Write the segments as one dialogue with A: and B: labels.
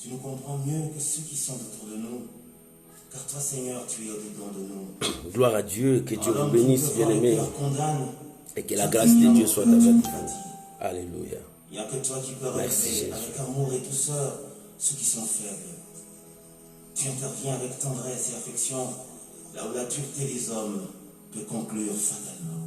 A: Tu nous comprends mieux que ceux qui sont autour de nous. Car toi, Seigneur, tu es au-dedans de nous.
B: Gloire à Dieu, que Dieu vous bénisse, bien-aimés. Et que la grâce de Dieu soit avec vous. Alléluia.
A: Il n'y a que toi qui peux relever avec amour et douceur ceux qui sont faibles. Tu interviens avec tendresse et affection là où la dureté des hommes peut conclure fatalement.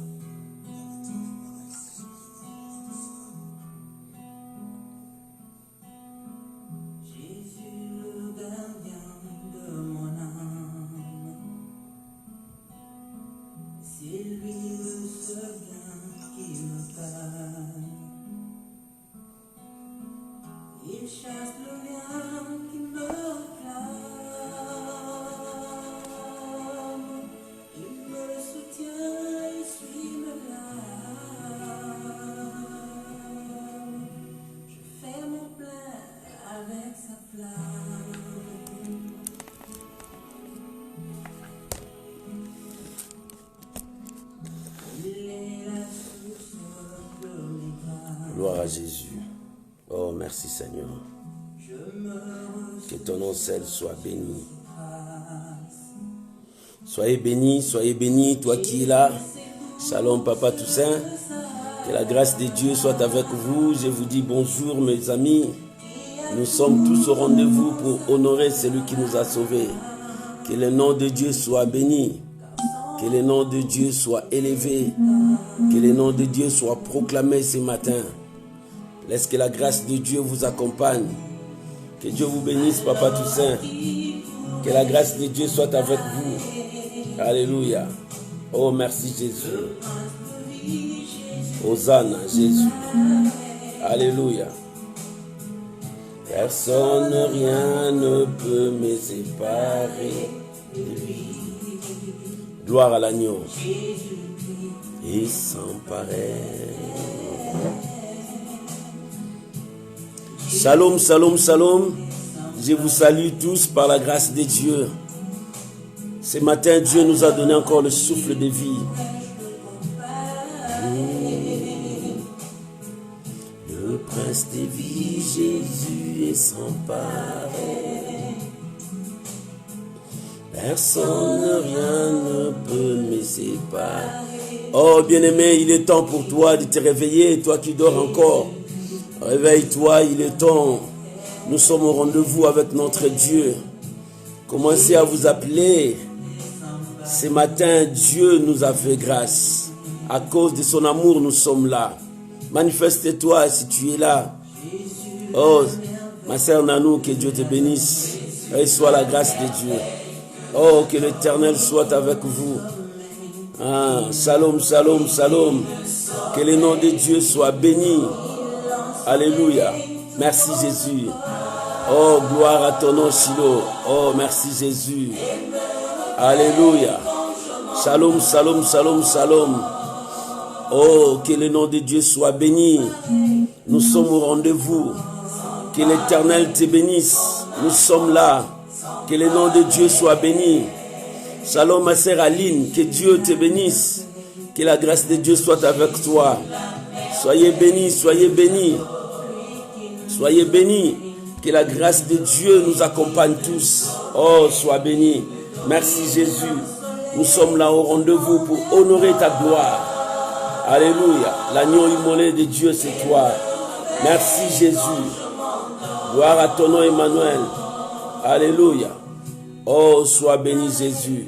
B: Gloire à Jésus. Oh, merci Seigneur. Que ton nom seul soit béni. Soyez béni, toi qui es là. Shalom, Papa Toussaint. Que la grâce de Dieu soit avec vous. Je vous dis bonjour, mes amis. Nous sommes tous au rendez-vous pour honorer celui qui nous a sauvés. Que le nom de Dieu soit béni. Que le nom de Dieu soit élevé. Que le nom de Dieu soit proclamé ce matin. Laisse que la grâce de Dieu vous accompagne. Que Dieu vous bénisse, Papa Toussaint. Que la grâce de Dieu soit avec vous. Alléluia. Oh, merci Jésus. Hosanna, Jésus. Alléluia. Personne, rien ne peut me séparer de lui. Gloire à l'agneau. Et sans pareil. Shalom, shalom, shalom. Je vous salue tous par la grâce de Dieu. Ce matin, Dieu nous a donné encore le souffle de vie. Le prince des vies, Jésus est sans pareil. Personne, rien ne peut me séparer. Oh, bien-aimé, il est temps pour toi de te réveiller, toi qui dors encore. Réveille-toi, il est temps. Nous sommes au rendez-vous avec notre Dieu. Commencez à vous appeler. Ce matin, Dieu nous a fait grâce. À cause de son amour, nous sommes là. Manifeste-toi si tu es là. Oh, ma sœur Nanou, que Dieu te bénisse. Reçois la grâce de Dieu. Oh, que l'Éternel soit avec vous. Ah, shalom, shalom, shalom. Que le nom de Dieu soit béni. Alléluia. Merci Jésus. Oh, gloire à ton nom, Shiloh. Oh, merci Jésus. Alléluia. Shalom, shalom, shalom, shalom. Oh, que le nom de Dieu soit béni. Nous sommes au rendez-vous. Que l'Éternel te bénisse. Nous sommes là. Que le nom de Dieu soit béni. Shalom, ma sœur Aline. Que Dieu te bénisse. Que la grâce de Dieu soit avec toi. Soyez bénis, soyez bénis. Soyez bénis. Que la grâce de Dieu nous accompagne tous. Oh, sois béni. Merci Jésus. Nous sommes là au rendez-vous pour honorer ta gloire. Alléluia. L'agneau immolé de Dieu, c'est toi. Merci Jésus. Gloire à ton nom, Emmanuel. Alléluia. Oh, sois béni Jésus.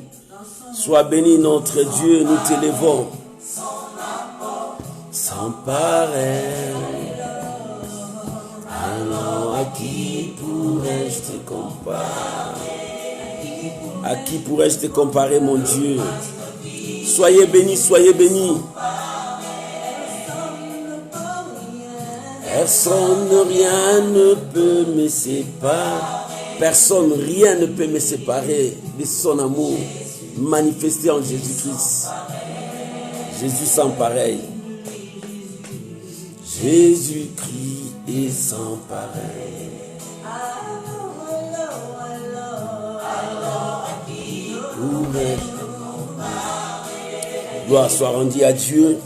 B: Sois béni notre Dieu, nous t'élevons. Sans pareil. Alors à qui pourrais-je te comparer? À qui pourrais-je te comparer, mon Dieu? Soyez bénis, soyez bénis. Personne, rien ne peut me séparer. Personne, rien ne peut me séparer de son amour manifesté en Jésus-Christ. Jésus sans pareil. Jésus-Christ est sans pareil. Gloire soit rendue à Dieu.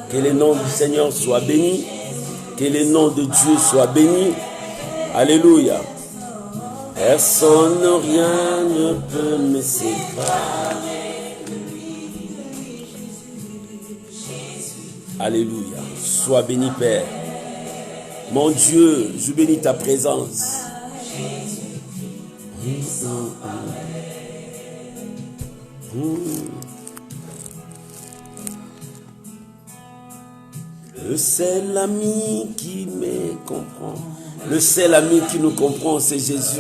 B: Que le nom du Seigneur soit béni. Que le nom de Dieu soit béni. Alléluia. Personne, rien ne peut me séparer. Alléluia. Sois béni, Père. Mon Dieu, je bénis ta présence. Le seul ami qui me comprend. Le seul ami qui nous comprend, c'est Jésus.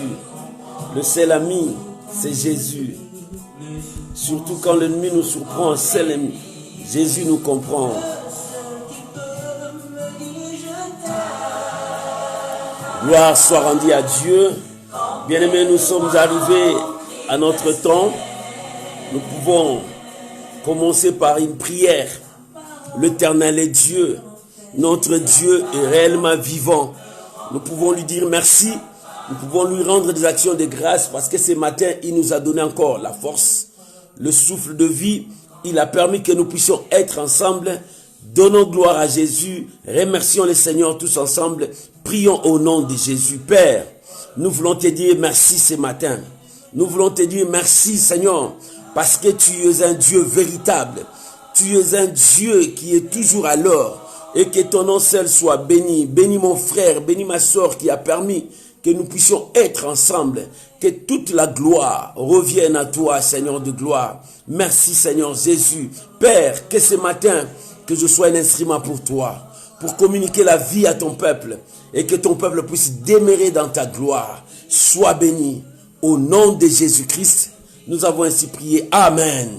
B: Le seul ami, c'est Jésus. Surtout quand l'ennemi nous surprend, seul ami, Jésus nous comprend. Gloire soit rendue à Dieu. Bien-aimés, nous sommes arrivés à notre temps. Nous pouvons commencer par une prière. L'Éternel est Dieu. Notre Dieu est réellement vivant. Nous pouvons lui dire merci. Nous pouvons lui rendre des actions de grâce parce que ce matin, il nous a donné encore la force, le souffle de vie. Il a permis que nous puissions être ensemble. Donnons gloire à Jésus. Remercions le Seigneur tous ensemble. Prions au nom de Jésus. Père, nous voulons te dire merci ce matin. Nous voulons te dire merci, Seigneur, parce que tu es un Dieu véritable. Tu es un Dieu qui est toujours à l'heure. Et que ton nom seul soit béni. Bénis mon frère, bénis ma soeur qui a permis que nous puissions être ensemble. Que toute la gloire revienne à toi, Seigneur de gloire. Merci, Seigneur Jésus. Père, que ce matin, que je sois un instrument pour toi, pour communiquer la vie à ton peuple et que ton peuple puisse demeurer dans ta gloire. Sois béni. Au nom de Jésus-Christ, nous avons ainsi prié. Amen.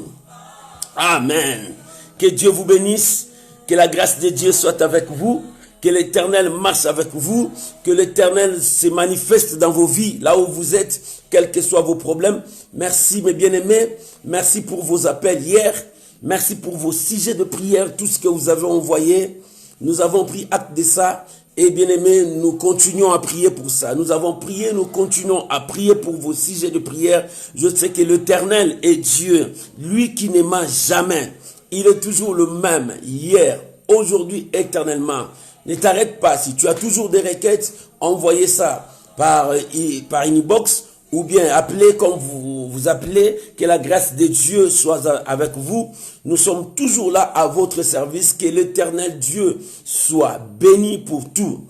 B: Amen. Que Dieu vous bénisse. Que la grâce de Dieu soit avec vous. Que l'Éternel marche avec vous. Que l'Éternel se manifeste dans vos vies, là où vous êtes, quels que soient vos problèmes. Merci mes bien-aimés. Merci pour vos appels hier. Merci pour vos sujets de prière, tout ce que vous avez envoyé. Nous avons pris acte de ça. Et bien aimés, nous continuons à prier pour ça. Nous avons prié, nous continuons à prier pour vos sujets de prière. Je sais que l'Éternel est Dieu. Lui qui ne ment jamais. Il est toujours le même, hier, aujourd'hui, éternellement. Ne t'arrête pas. Si tu as toujours des requêtes, envoyez ça par inbox ou bien appelez comme vous appelez. Que la grâce de Dieu soit avec vous. Nous sommes toujours là à votre service. Que l'Éternel Dieu soit béni pour tout.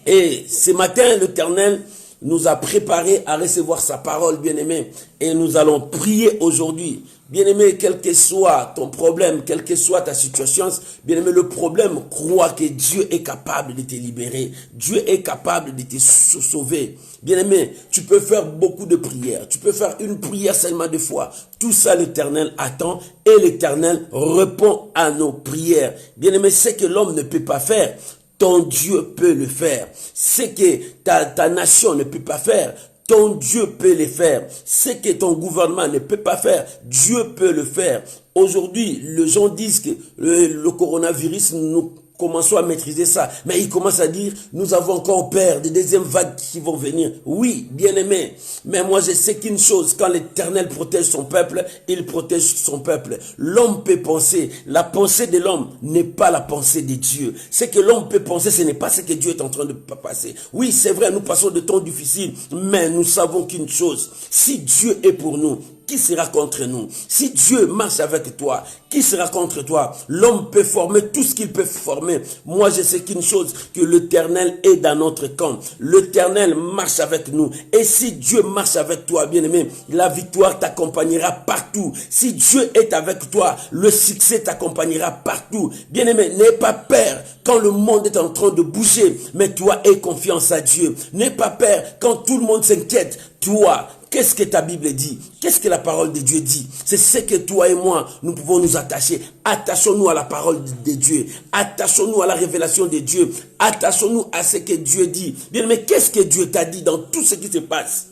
B: Et ce matin, l'Éternel nous a préparé à recevoir sa parole, bien-aimé. Et nous allons prier aujourd'hui. Bien-aimé, quel que soit ton problème, quelle que soit ta situation, bien-aimé, le problème, crois que Dieu est capable de te libérer. Dieu est capable de te sauver. Bien-aimé, tu peux faire beaucoup de prières. Tu peux faire une prière seulement de foi. Tout ça, l'Éternel attend et l'Éternel répond à nos prières. Bien-aimé, ce que l'homme ne peut pas faire, ton Dieu peut le faire. Ce que ta nation ne peut pas faire, ton Dieu peut le faire. Ce que ton gouvernement ne peut pas faire, Dieu peut le faire. Aujourd'hui, les gens disent que le coronavirus, nous commençons à maîtriser ça. Mais ils commencent à dire, nous avons encore peur des deuxièmes vagues qui vont venir. Oui, bien aimé. Mais moi, je sais qu'une chose, quand l'Éternel protège son peuple, il protège son peuple. L'homme peut penser. La pensée de l'homme n'est pas la pensée de Dieu. Ce que l'homme peut penser, ce n'est pas ce que Dieu est en train de passer. Oui, c'est vrai, nous passons de temps difficiles, mais nous savons qu'une chose, si Dieu est pour nous, qui sera contre nous? Si Dieu marche avec toi, qui sera contre toi? L'homme peut former tout ce qu'il peut former. Moi, je sais qu'une chose, que l'Éternel est dans notre camp. L'Éternel marche avec nous. Et si Dieu marche avec toi, bien-aimé, la victoire t'accompagnera partout. Si Dieu est avec toi, le succès t'accompagnera partout. Bien-aimé, n'aie pas peur quand le monde est en train de bouger, mais toi, aie confiance à Dieu. N'aie pas peur quand tout le monde s'inquiète. Toi, qu'est-ce que ta Bible dit? Qu'est-ce que la parole de Dieu dit? C'est ce que toi et moi, nous pouvons nous attacher. Attachons-nous à la parole de Dieu. Attachons-nous à la révélation de Dieu. Attachons-nous à ce que Dieu dit. Bien, mais qu'est-ce que Dieu t'a dit dans tout ce qui se passe?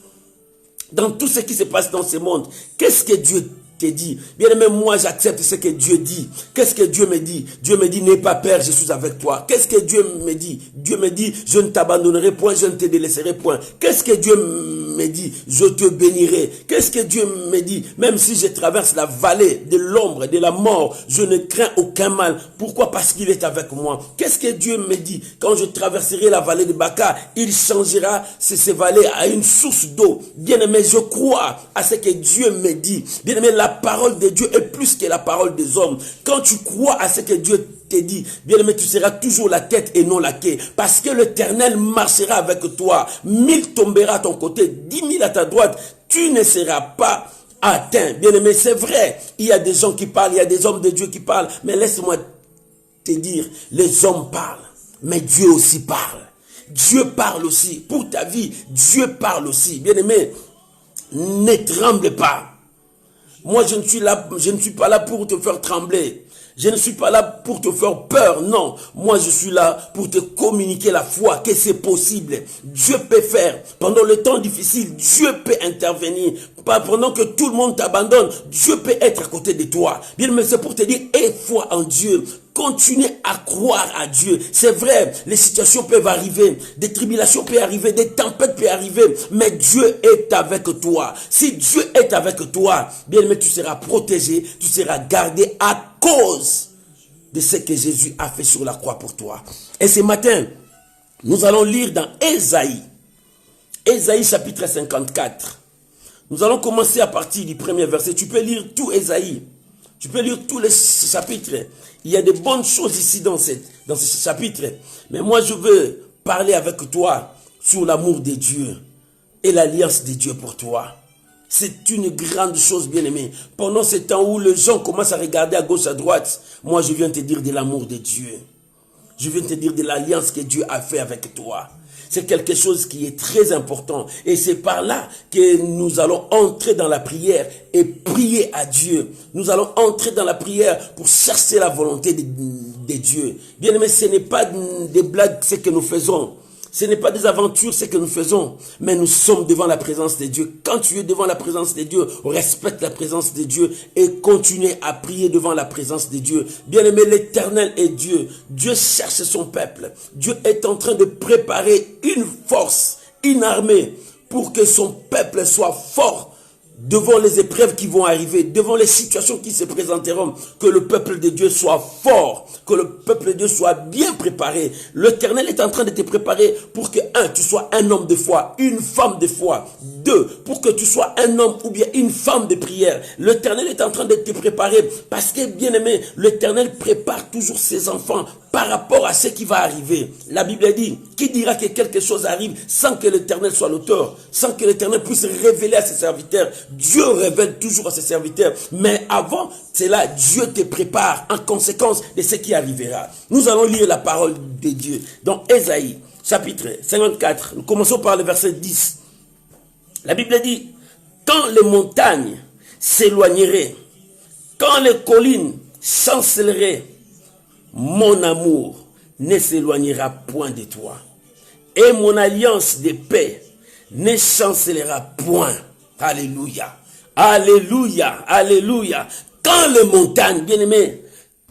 B: Dans tout ce qui se passe dans ce monde, qu'est-ce que Dieu te dit. Bien aimé, moi j'accepte ce que Dieu dit. Qu'est-ce que Dieu me dit? Dieu me dit, n'aie pas peur, je suis avec toi. Qu'est-ce que Dieu me dit? Dieu me dit, je ne t'abandonnerai point, je ne te délaisserai point. Qu'est-ce que Dieu me dit? Je te bénirai. Qu'est-ce que Dieu me dit? Même si je traverse la vallée de l'ombre, de la mort, je ne crains aucun mal. Pourquoi? Parce qu'il est avec moi. Qu'est-ce que Dieu me dit? Quand je traverserai la vallée de Baca, il changera ces vallées à une source d'eau. Bien aimé, je crois à ce que Dieu me dit. Bien aimé, la parole de Dieu est plus que la parole des hommes. Quand tu crois à ce que Dieu te dit, bien aimé, tu seras toujours la tête et non la queue. Parce que l'Éternel marchera avec toi. 1000 tombera à ton côté, 10 000 à ta droite. Tu ne seras pas atteint. Bien aimé, c'est vrai. Il y a des gens qui parlent, il y a des hommes de Dieu qui parlent. Mais laisse-moi te dire, les hommes parlent. Mais Dieu aussi parle. Dieu parle aussi. Pour ta vie, Dieu parle aussi. Bien aimé, ne tremble pas. Moi, je ne suis pas là pour te faire trembler. Je ne suis pas là pour te faire peur, non. Moi, je suis là pour te communiquer la foi, que c'est possible. Dieu peut faire. Pendant le temps difficile, Dieu peut intervenir. Pas pendant que tout le monde t'abandonne, Dieu peut être à côté de toi. Bien, mais c'est pour te dire, aie foi en Dieu. Continue à croire à Dieu. C'est vrai, les situations peuvent arriver, des tribulations peuvent arriver, des tempêtes peuvent arriver, mais Dieu est avec toi. Si Dieu est avec toi, bien aimé, tu seras protégé, tu seras gardé à cause de ce que Jésus a fait sur la croix pour toi. Et ce matin, nous allons lire dans Ésaïe, Ésaïe chapitre 54. Nous allons commencer à partir du premier verset. Tu peux lire tout Ésaïe. Tu peux lire tous les chapitres. Il y a de bonnes choses ici dans ce chapitre. Mais moi, je veux parler avec toi sur l'amour de Dieu et l'alliance de Dieu pour toi. C'est une grande chose, bien-aimé. Pendant ce temps où les gens commencent à regarder à gauche, à droite, moi, je viens te dire de l'amour de Dieu. Je viens te dire de l'alliance que Dieu a fait avec toi. C'est quelque chose qui est très important. Et c'est par là que nous allons entrer dans la prière et prier à Dieu. Nous allons entrer dans la prière pour chercher la volonté de Dieu. Bien aimé, ce n'est pas des blagues ce que nous faisons. Ce n'est pas des aventures ce que nous faisons. Mais nous sommes devant la présence de Dieu. Quand tu es devant la présence de Dieu, respecte la présence de Dieu et continue à prier devant la présence de Dieu. Bien aimé, l'Éternel est Dieu. Dieu cherche son peuple. Dieu est en train de préparer une force, une armée pour que son peuple soit fort devant les épreuves qui vont arriver, devant les situations qui se présenteront, que le peuple de Dieu soit fort, que le peuple de Dieu soit bien préparé. L'Éternel est en train de te préparer pour que, tu sois un homme de foi, une femme de foi. 2, pour que tu sois un homme ou bien une femme de prière. L'Éternel est en train de te préparer parce que, bien aimé, l'Éternel prépare toujours ses enfants par rapport à ce qui va arriver. La Bible dit, qui dira que quelque chose arrive sans que l'Éternel soit l'auteur, sans que l'Éternel puisse révéler à ses serviteurs. Dieu révèle toujours à ses serviteurs. Mais avant cela, Dieu te prépare en conséquence de ce qui arrivera. Nous allons lire la parole de Dieu dans Ésaïe, chapitre 54. Nous commençons par le verset 10. La Bible dit, quand les montagnes s'éloigneraient, quand les collines chancelleraient, mon amour ne s'éloignera point de toi. Et mon alliance de paix ne chancellera point. Alléluia. Alléluia. Alléluia. Quand les montagnes, bien-aimés,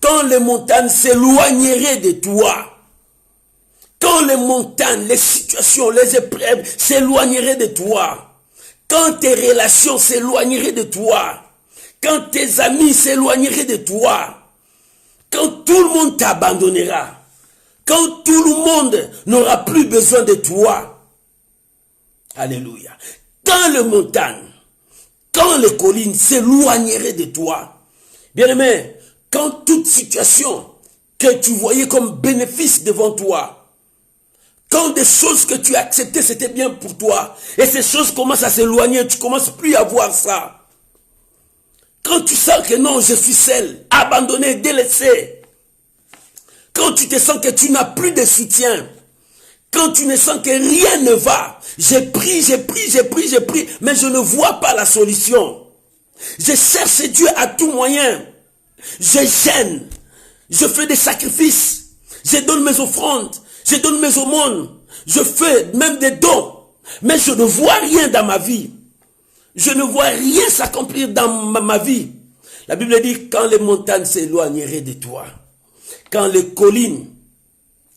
B: quand les montagnes s'éloigneraient de toi, quand les montagnes, les situations, les épreuves s'éloigneraient de toi, quand tes relations s'éloigneraient de toi, quand tes amis s'éloigneraient de toi, quand tout le monde t'abandonnera, quand tout le monde n'aura plus besoin de toi. Alléluia. Quand les montagnes, quand les collines s'éloigneraient de toi, bien-aimé, quand toute situation que tu voyais comme bénéfice devant toi, quand des choses que tu acceptais, c'était bien pour toi, et ces choses commencent à s'éloigner, tu commences plus à voir ça. Quand tu sens que non, je suis seul, abandonné, délaissé. Quand tu te sens que tu n'as plus de soutien. Quand tu ne sens que rien ne va. J'ai pris, mais je ne vois pas la solution. Je cherche Dieu à tout moyen. Je gêne. Je fais des sacrifices. Je donne mes offrandes. Je donne mes aumônes. Je fais même des dons. Mais je ne vois rien dans ma vie. Je ne vois rien s'accomplir dans ma vie. La Bible dit, quand les montagnes s'éloigneraient de toi, quand les collines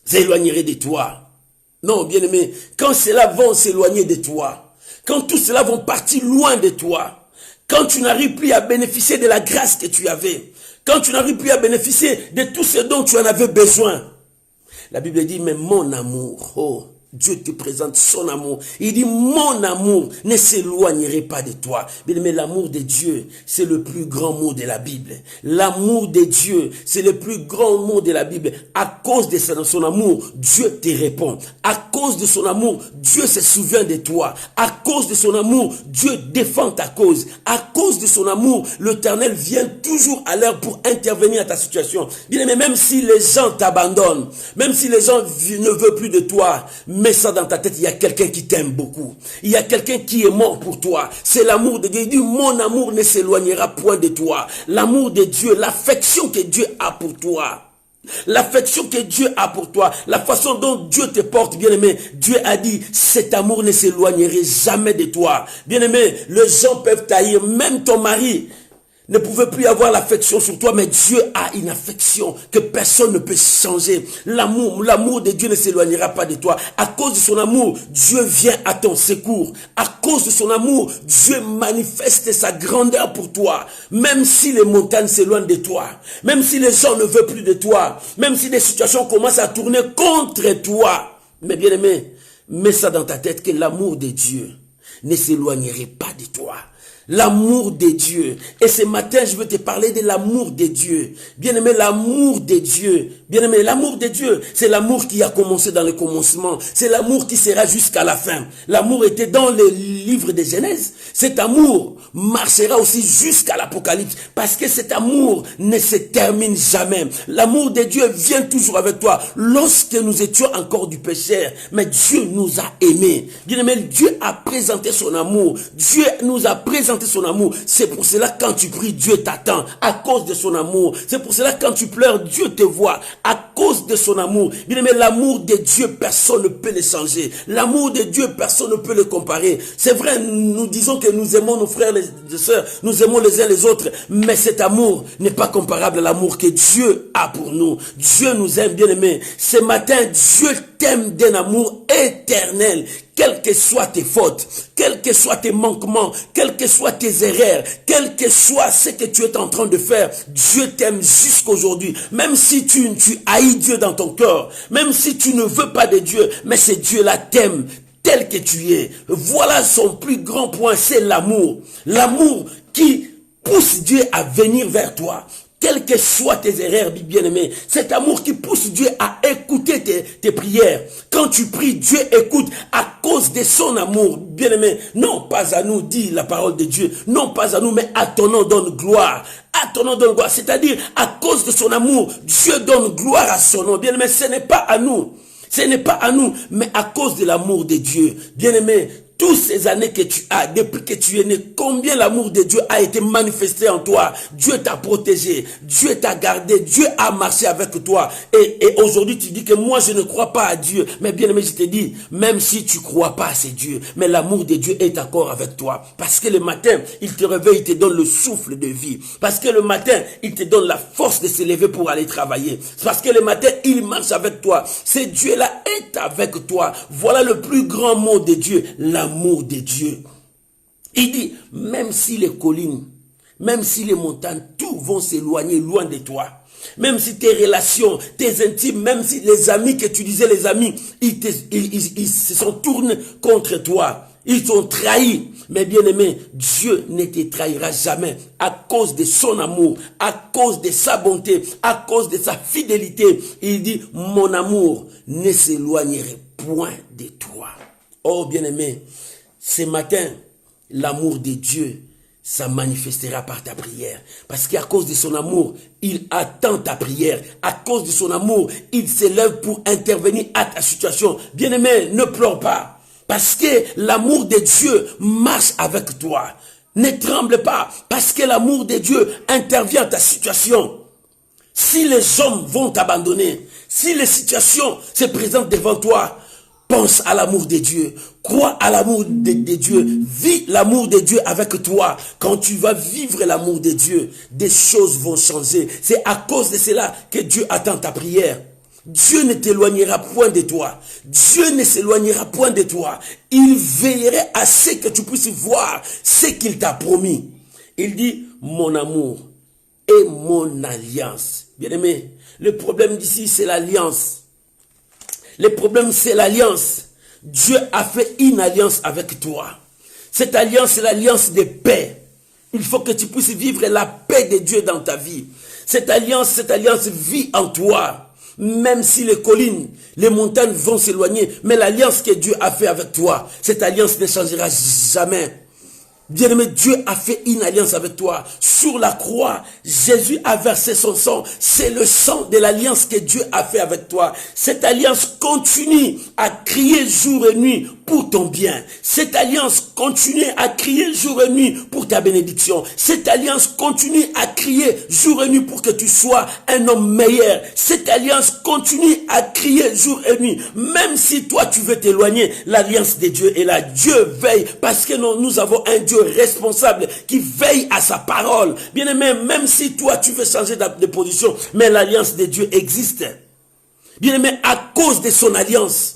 B: s'éloigneraient de toi, non, bien-aimé, quand cela va s'éloigner de toi, quand tout cela va partir loin de toi, quand tu n'arrives plus à bénéficier de la grâce que tu avais, quand tu n'arrives plus à bénéficier de tout ce dont tu en avais besoin, la Bible dit, mais mon amour, oh, Dieu te présente son amour. Il dit, mon amour ne s'éloignerait pas de toi. Mais l'amour de Dieu, c'est le plus grand mot de la Bible. L'amour de Dieu, c'est le plus grand mot de la Bible. À cause de son amour, Dieu te répond. À cause de son amour, Dieu se souvient de toi. À cause de son amour, Dieu défend ta cause. À cause de son amour, l'Éternel vient toujours à l'heure pour intervenir à ta situation. Bien aimé, même si les gens t'abandonnent, même si les gens ne veulent plus de toi, mets ça dans ta tête, il y a quelqu'un qui t'aime beaucoup. Il y a quelqu'un qui est mort pour toi. C'est l'amour de Dieu. Il dit, mon amour ne s'éloignera point de toi. L'amour de Dieu, l'affection que Dieu a pour toi. L'affection que Dieu a pour toi, la façon dont Dieu te porte, bien-aimé, Dieu a dit, cet amour ne s'éloignerait jamais de toi. Bien-aimé, les gens peuvent taillir, même ton mari ne pouvait plus avoir l'affection sur toi, mais Dieu a une affection que personne ne peut changer. L'amour de Dieu ne s'éloignera pas de toi. À cause de son amour, Dieu vient à ton secours. À cause de son amour, Dieu manifeste sa grandeur pour toi. Même si les montagnes s'éloignent de toi, même si les gens ne veulent plus de toi, même si les situations commencent à tourner contre toi. Mais bien aimé, mets ça dans ta tête que l'amour de Dieu ne s'éloignerait pas de toi. L'amour de Dieu. Et ce matin, je veux te parler de l'amour de Dieu. Bien-aimé, l'amour de Dieu. Bien-aimé, l'amour de Dieu, c'est l'amour qui a commencé dans le commencement. C'est l'amour qui sera jusqu'à la fin. L'amour était dans le livre de Genèse. Cet amour marchera aussi jusqu'à l'Apocalypse. Parce que cet amour ne se termine jamais. L'amour de Dieu vient toujours avec toi. Lorsque nous étions encore du péché, mais Dieu nous a aimés. Bien-aimé, Dieu a présenté son amour. Dieu nous a présenté son amour. C'est pour cela quand tu pries, Dieu t'attend à cause de son amour. C'est pour cela quand tu pleures, Dieu te voit à cause de son amour. Bien aimé, l'amour de Dieu, personne ne peut le changer. L'amour de Dieu, personne ne peut le comparer. C'est vrai, nous disons que nous aimons nos frères et sœurs, nous aimons les uns les autres, mais cet amour n'est pas comparable à l'amour que Dieu a pour nous. Dieu nous aime, bien aimé. Ce matin, Dieu t'aime d'un amour éternel. Quelles que soient tes fautes, quels que soient tes manquements, quelles que soient tes erreurs, quel que soit ce que tu es en train de faire, Dieu t'aime jusqu'aujourd'hui. Même si tu haïs Dieu dans ton cœur, même si tu ne veux pas de Dieu, mais ce Dieu-là t'aime tel que tu es. Voilà son plus grand point, c'est l'amour. L'amour qui pousse Dieu à venir vers toi. Quelles que soient tes erreurs, bien-aimé, cet amour qui pousse Dieu à écouter tes prières. Quand tu pries, Dieu écoute à cause de son amour, bien-aimé. Non pas à nous, dit la parole de Dieu. Non pas à nous, mais à ton nom donne gloire. À ton nom donne gloire. C'est-à-dire, à cause de son amour, Dieu donne gloire à son nom. Bien-aimé, ce n'est pas à nous. Ce n'est pas à nous, mais à cause de l'amour de Dieu. Bien-aimé, toutes ces années que tu as, depuis que tu es né, combien l'amour de Dieu a été manifesté en toi. Dieu t'a protégé, Dieu t'a gardé, Dieu a marché avec toi. Et aujourd'hui tu dis que moi je ne crois pas à Dieu. Mais bien aimé, je te dis, même si tu ne crois pas à ce Dieu, mais l'amour de Dieu est encore avec toi. Parce que le matin, il te réveille, il te donne le souffle de vie. Parce que le matin, il te donne la force de se lever pour aller travailler. Parce que le matin, il marche avec toi. Ce Dieu-là est avec toi. Voilà le plus grand mot de Dieu, l'amour de Dieu. Il dit, même si les collines, même si les montagnes, tout vont s'éloigner loin de toi. Même si tes relations, tes intimes, même si les amis que tu disais, les amis, ils se sont tournés contre toi. Ils t'ont trahi. Mais bien aimé, Dieu ne te trahira jamais à cause de son amour, à cause de sa bonté, à cause de sa fidélité. Il dit, mon amour ne s'éloignerait point de toi. Oh bien aimé, ce matin, l'amour de Dieu, ça manifestera par ta prière. Parce qu'à cause de son amour, il attend ta prière. À cause de son amour, il s'élève pour intervenir à ta situation. Bien aimé, ne pleure pas. Parce que l'amour de Dieu marche avec toi. Ne tremble pas. Parce que l'amour de Dieu intervient dans ta situation. Si les hommes vont t'abandonner, si les situations se présentent devant toi, Pense à l'amour de Dieu. Crois à l'amour de Dieu. Vis l'amour de Dieu avec toi. Quand tu vas vivre l'amour de Dieu, des choses vont changer. C'est à cause de cela que Dieu attend ta prière. Dieu ne t'éloignera point de toi. Dieu ne s'éloignera point de toi. Il veillerait à ce que tu puisses voir ce qu'il t'a promis. Il dit, mon amour et mon alliance. Bien-aimé, le problème d'ici, c'est l'alliance. Le problème, c'est l'alliance. Dieu a fait une alliance avec toi. Cette alliance, c'est l'alliance de paix. Il faut que tu puisses vivre la paix de Dieu dans ta vie. Cette alliance vit en toi. Même si les collines, les montagnes vont s'éloigner, mais l'alliance que Dieu a fait avec toi, cette alliance ne changera jamais. Bien-aimé, Dieu a fait une alliance avec toi. Sur la croix, Jésus a versé son sang. C'est le sang de l'alliance que Dieu a fait avec toi. Cette alliance continue à crier jour et nuit pour ton bien. Cette alliance continue à crier jour et nuit pour ta bénédiction. Cette alliance continue à crier jour et nuit pour que tu sois un homme meilleur. Cette alliance continue à crier jour et nuit. Même si toi tu veux t'éloigner, l'alliance de Dieu est là. Dieu veille parce que nous avons un Dieu responsable qui veille à sa parole. Bien aimé, même si toi tu veux changer de position, mais l'alliance de Dieu existe. Bien aimé, à cause de son alliance,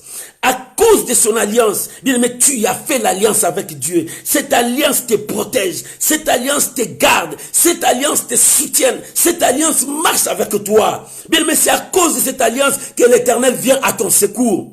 B: bien aimé, tu as fait l'alliance avec Dieu. Cette alliance te protège, cette alliance te garde, cette alliance te soutient, cette alliance marche avec toi. Bien aimé, c'est à cause de cette alliance que l'Éternel vient à ton secours.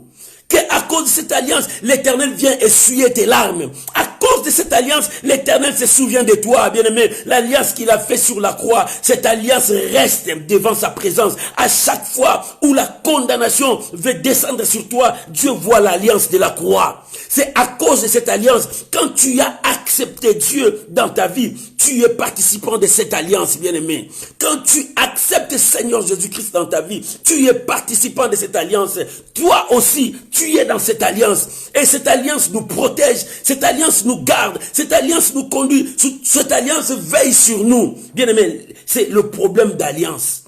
B: À cause de cette alliance, l'Éternel vient essuyer tes larmes. À cause de cette alliance, l'Éternel se souvient de toi, bien-aimé. L'alliance qu'il a fait sur la croix, cette alliance reste devant sa présence. À chaque fois où la condamnation veut descendre sur toi, Dieu voit l'alliance de la croix. C'est à cause de cette alliance, quand tu as accepté Dieu dans ta vie, tu es participant de cette alliance, bien-aimé. Quand tu acceptes Seigneur Jésus-Christ dans ta vie, tu es participant de cette alliance. Toi aussi, tu es dans cette alliance. Et cette alliance nous protège, cette alliance nous garde, cette alliance nous conduit, cette alliance veille sur nous. Bien-aimé, c'est le problème d'alliance.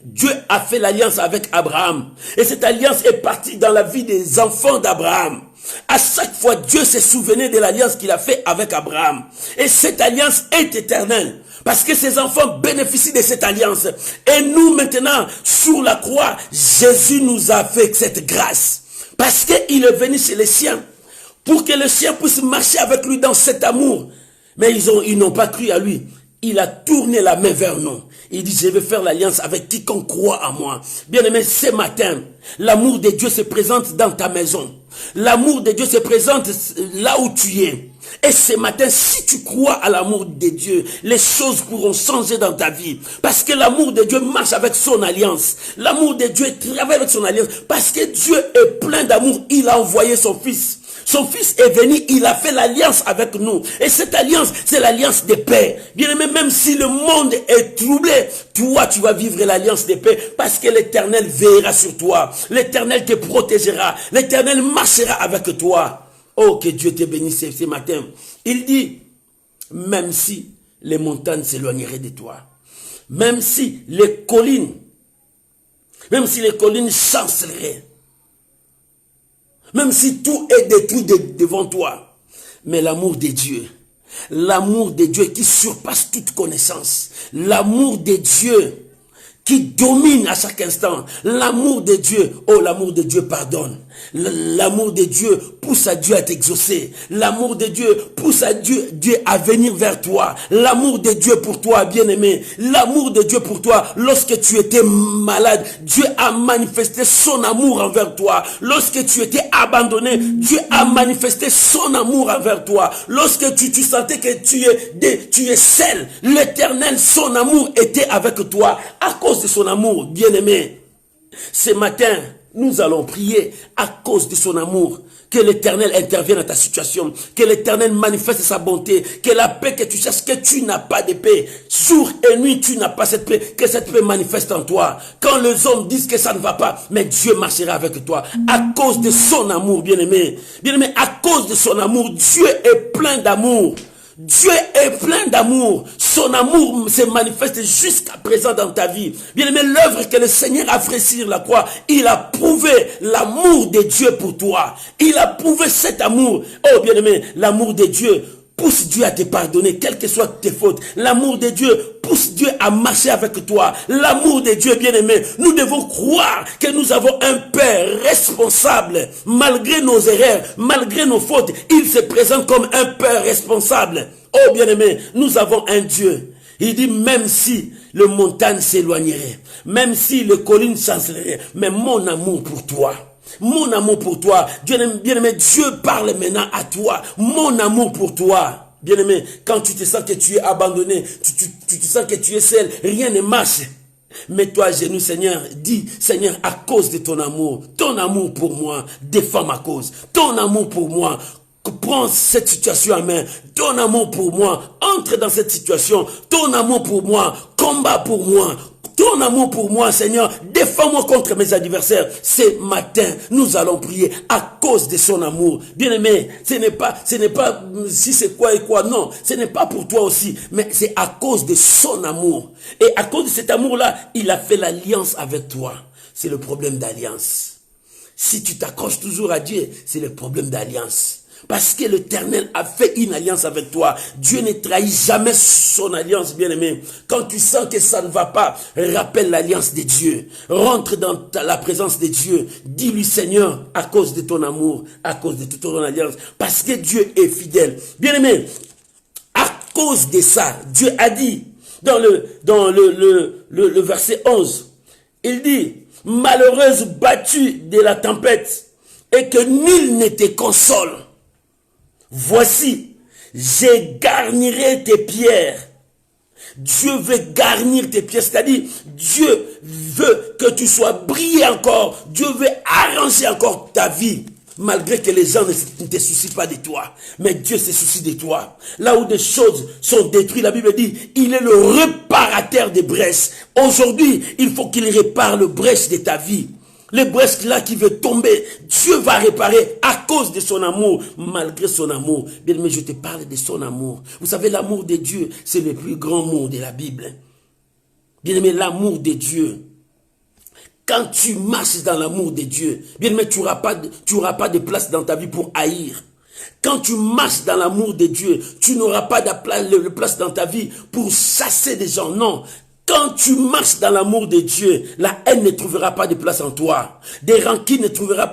B: Dieu a fait l'alliance avec Abraham. Et cette alliance est partie dans la vie des enfants d'Abraham. À chaque fois, Dieu se souvenait de l'alliance qu'il a fait avec Abraham. Et cette alliance est éternelle. Parce que ses enfants bénéficient de cette alliance. Et nous maintenant, sur la croix, Jésus nous a fait cette grâce. Parce qu'il est venu chez les siens. Pour que les siens puissent marcher avec lui dans cet amour. Mais ils n'ont pas cru à lui. Il a tourné la main vers nous. Il dit, je vais faire l'alliance avec quiconque croit à moi. Bien-aimé, ce matin, l'amour de Dieu se présente dans ta maison. L'amour de Dieu se présente là où tu es. Et ce matin, si tu crois à l'amour de Dieu, les choses pourront changer dans ta vie. Parce que l'amour de Dieu marche avec son alliance. L'amour de Dieu travaille avec son alliance. Parce que Dieu est plein d'amour. Il a envoyé son Fils. Son Fils est venu, il a fait l'alliance avec nous. Et cette alliance, c'est l'alliance de paix. Bien aimé, même si le monde est troublé, toi, tu vas vivre l'alliance de paix. Parce que l'Éternel veillera sur toi. L'Éternel te protégera. L'Éternel marchera avec toi. Oh, que Dieu te bénisse ce matin. Il dit, même si les montagnes s'éloigneraient de toi, même si les collines chancelleraient, même si tout est détruit devant toi, mais l'amour de Dieu qui surpasse toute connaissance, l'amour de Dieu qui domine à chaque instant, l'amour de Dieu, oh l'amour de Dieu pardonne, l'amour de Dieu pousse à Dieu à t'exaucer, l'amour de Dieu pousse à Dieu à venir vers toi, l'amour de Dieu pour toi bien-aimé, l'amour de Dieu pour toi, lorsque tu étais malade, Dieu a manifesté son amour envers toi, lorsque tu étais abandonné, Dieu a manifesté son amour envers toi, lorsque tu sentais que tu es seul, l'Éternel, son amour était avec toi, à cause de son amour, bien-aimé. Ce matin, nous allons prier à cause de son amour. Que l'Éternel intervienne dans ta situation. Que l'Éternel manifeste sa bonté. Que la paix que tu cherches, que tu n'as pas de paix. Jour et nuit, tu n'as pas cette paix. Que cette paix manifeste en toi. Quand les hommes disent que ça ne va pas, mais Dieu marchera avec toi. À cause de son amour, bien-aimé. Bien-aimé, à cause de son amour, Dieu est plein d'amour. Dieu est plein d'amour. Son amour se manifeste jusqu'à présent dans ta vie. Bien-aimé, l'œuvre que le Seigneur a fait sur la croix, il a prouvé l'amour de Dieu pour toi. Il a prouvé cet amour. Oh bien-aimé, l'amour de Dieu pousse Dieu à te pardonner, quelles que soient tes fautes. L'amour de Dieu pousse Dieu à marcher avec toi. L'amour de Dieu, bien-aimé, nous devons croire que nous avons un Père responsable. Malgré nos erreurs, malgré nos fautes, il se présente comme un Père responsable. Oh bien-aimé, nous avons un Dieu. Il dit, même si les montagnes s'éloigneraient, même si les collines chancelleraient, mais mon amour pour toi, mon amour pour toi, bien-aimé, Dieu parle maintenant à toi. Mon amour pour toi. Bien-aimé, quand tu te sens que tu es abandonné, tu te sens que tu es seul, rien ne marche. Mets-toi à genoux, Seigneur. Dis, Seigneur, à cause de ton amour pour moi, défends ma cause. Ton amour pour moi, prends cette situation en main. Ton amour pour moi, entre dans cette situation. Ton amour pour moi, combat pour moi. Ton amour pour moi, Seigneur, défends-moi contre mes adversaires. Ce matin, nous allons prier à cause de son amour. Bien-aimé, ce n'est pas si c'est quoi et quoi, non. Ce n'est pas pour toi aussi, mais c'est à cause de son amour. Et à cause de cet amour-là, il a fait l'alliance avec toi. C'est le problème d'alliance. Si tu t'accroches toujours à Dieu, c'est le problème d'alliance. Parce que l'Éternel a fait une alliance avec toi. Dieu ne trahit jamais son alliance, bien-aimé. Quand tu sens que ça ne va pas, rappelle l'alliance de Dieu. Rentre dans la présence de Dieu. Dis-lui, Seigneur, à cause de ton amour, à cause de toute ton alliance, parce que Dieu est fidèle. Bien-aimé, à cause de ça, Dieu a dit, dans le verset 11, il dit, malheureuse battue de la tempête, et que nul ne te console. Voici, je garnirai tes pierres. Dieu veut garnir tes pierres, c'est-à-dire Dieu veut que tu sois brillé encore. Dieu veut arranger encore ta vie. Malgré que les gens ne te soucient pas de toi. Mais Dieu se soucie de toi. Là où des choses sont détruites, la Bible dit, il est le réparateur des brèches. Aujourd'hui, il faut qu'il répare le brèche de ta vie. Les brèches là qui veulent tomber, Dieu va réparer à cause de son amour, malgré son amour. Bien, mais je te parle de son amour. Vous savez, l'amour de Dieu, c'est le plus grand mot de la Bible. Bien aimé, l'amour de Dieu. Quand tu marches dans l'amour de Dieu, bien aimé, tu n'auras pas de place dans ta vie pour haïr. Quand tu marches dans l'amour de Dieu, tu n'auras pas de place dans ta vie pour chasser des gens. Non. Quand tu marches dans l'amour de Dieu, la haine ne trouvera pas de place en toi. Des rancines ne trouveront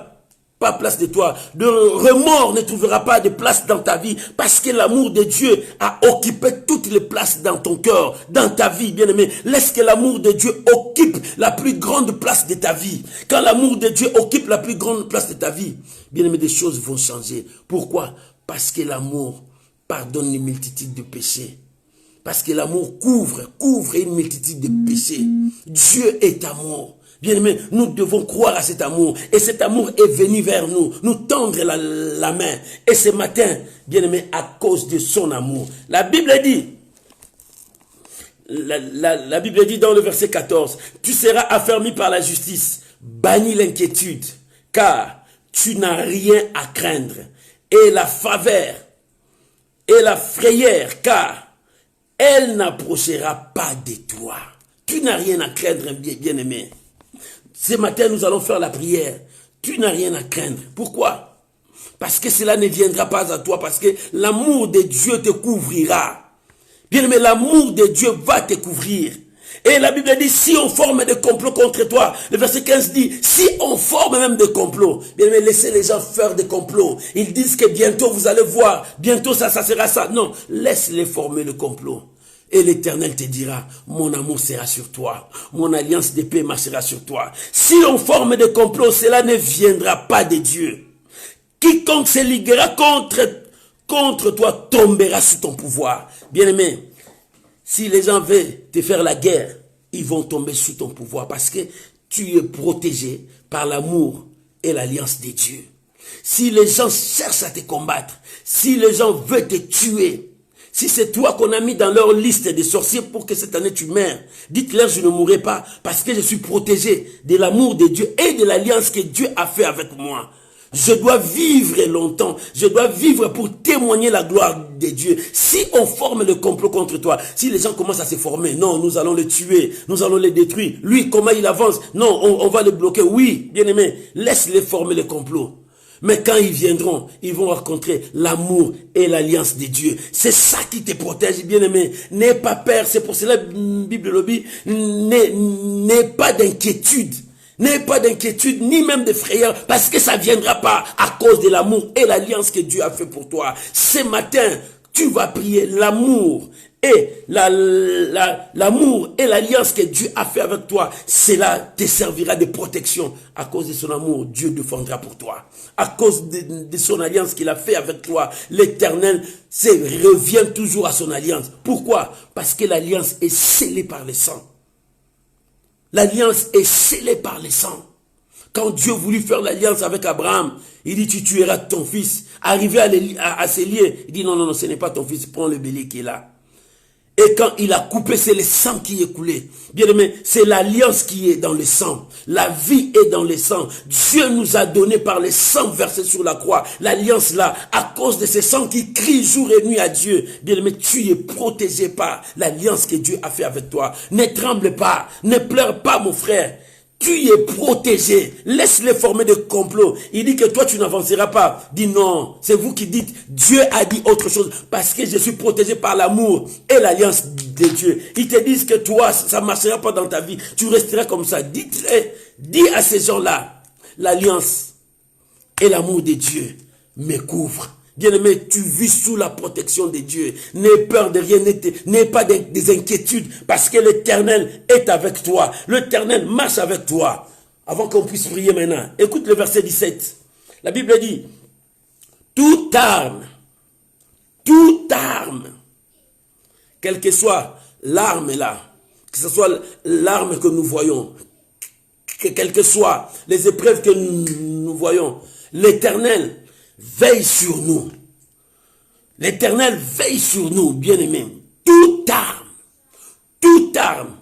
B: pas place de toi. De remords ne trouvera pas de place dans ta vie. Parce que l'amour de Dieu a occupé toutes les places dans ton cœur, dans ta vie, bien-aimé. Laisse que l'amour de Dieu occupe la plus grande place de ta vie. Quand l'amour de Dieu occupe la plus grande place de ta vie, bien-aimé, des choses vont changer. Pourquoi? Parce que l'amour pardonne une multitude de péchés. Parce que l'amour couvre une multitude de péchés. Dieu est amour. Bien-aimé, nous devons croire à cet amour. Et cet amour est venu vers nous, nous tendre la main. Et ce matin, bien-aimé, à cause de son amour. La Bible dit, la Bible dit dans le verset 14, tu seras affermi par la justice, bannis l'inquiétude, car tu n'as rien à craindre. Et la faveur et la frayeur, car elle n'approchera pas de toi. Tu n'as rien à craindre, bien-aimé. Ce matin, nous allons faire la prière. Tu n'as rien à craindre. Pourquoi? Parce que cela ne viendra pas à toi. Parce que l'amour de Dieu te couvrira. Bien-aimé, l'amour de Dieu va te couvrir. Et la Bible dit, si on forme des complots contre toi, le verset 15 dit, si on forme même des complots, bien aimé, laissez les gens faire des complots. Ils disent que bientôt vous allez voir, bientôt ça sera ça. Non, laisse-les former le complot. Et l'Éternel te dira, mon amour sera sur toi, mon alliance de paix marchera sur toi. Si on forme des complots, cela ne viendra pas de Dieu. Quiconque se liguera contre toi tombera sous ton pouvoir. Bien-aimé, si les gens veulent te faire la guerre, ils vont tomber sous ton pouvoir parce que tu es protégé par l'amour et l'alliance de Dieu. Si les gens cherchent à te combattre, si les gens veulent te tuer, si c'est toi qu'on a mis dans leur liste des sorciers pour que cette année tu meurs, dites-leur je ne mourrai pas parce que je suis protégé de l'amour de Dieu et de l'alliance que Dieu a fait avec moi. Je dois vivre longtemps. Je dois vivre pour témoigner la gloire de Dieu. Si on forme le complot contre toi, si les gens commencent à se former, non, nous allons les tuer, nous allons les détruire. Lui, comment il avance? Non, on va les bloquer. Oui, bien aimé, laisse-les former le complot. Mais quand ils viendront, ils vont rencontrer l'amour et l'alliance de Dieu. C'est ça qui te protège, bien aimé. N'aie pas peur. C'est pour cela, Bible lobby, n'aie pas d'inquiétude. N'aie pas d'inquiétude, ni même de frayeur, parce que ça ne viendra pas à cause de l'amour et l'alliance que Dieu a fait pour toi. Ce matin, tu vas prier l'amour et l'amour et l'alliance que Dieu a fait avec toi. Cela te servira de protection. À cause de son amour, Dieu défendra pour toi. À cause de son alliance qu'il a fait avec toi, l'Éternel revient toujours à son alliance. Pourquoi? Parce que l'alliance est scellée par le sang. L'alliance est scellée par le sang. Quand Dieu voulut faire l'alliance avec Abraham, il dit tu tueras ton fils. Arrivé à se lier, il dit non, ce n'est pas ton fils, prends le bélier qui est là. Et quand il a coupé, c'est le sang qui est coulé. Bien aimé, c'est l'alliance qui est dans le sang. La vie est dans le sang. Dieu nous a donné par le sang versé sur la croix. L'alliance là, à cause de ce sang qui crie jour et nuit à Dieu. Bien aimé, tu es protégé par l'alliance que Dieu a fait avec toi. Ne tremble pas, ne pleure pas mon frère. Tu es protégé. Laisse-les former de complot. Il dit que toi, tu n'avanceras pas. Dis non. C'est vous qui dites, Dieu a dit autre chose. Parce que je suis protégé par l'amour et l'alliance de Dieu. Ils te disent que toi, ça ne marchera pas dans ta vie. Tu resteras comme ça. Dis à ces gens-là, l'alliance et l'amour de Dieu me couvrent. Bien-aimé, tu vis sous la protection de Dieu. N'aie peur de rien, n'aie pas des inquiétudes, parce que l'Éternel est avec toi. L'Éternel marche avec toi. Avant qu'on puisse prier maintenant, écoute le verset 17. La Bible dit, toute arme, quelle que soit l'arme là, que ce soit l'arme que nous voyons, quelles que soient les épreuves que nous voyons, l'Éternel veille sur nous. L'Éternel veille sur nous, bien-aimés. Toute arme,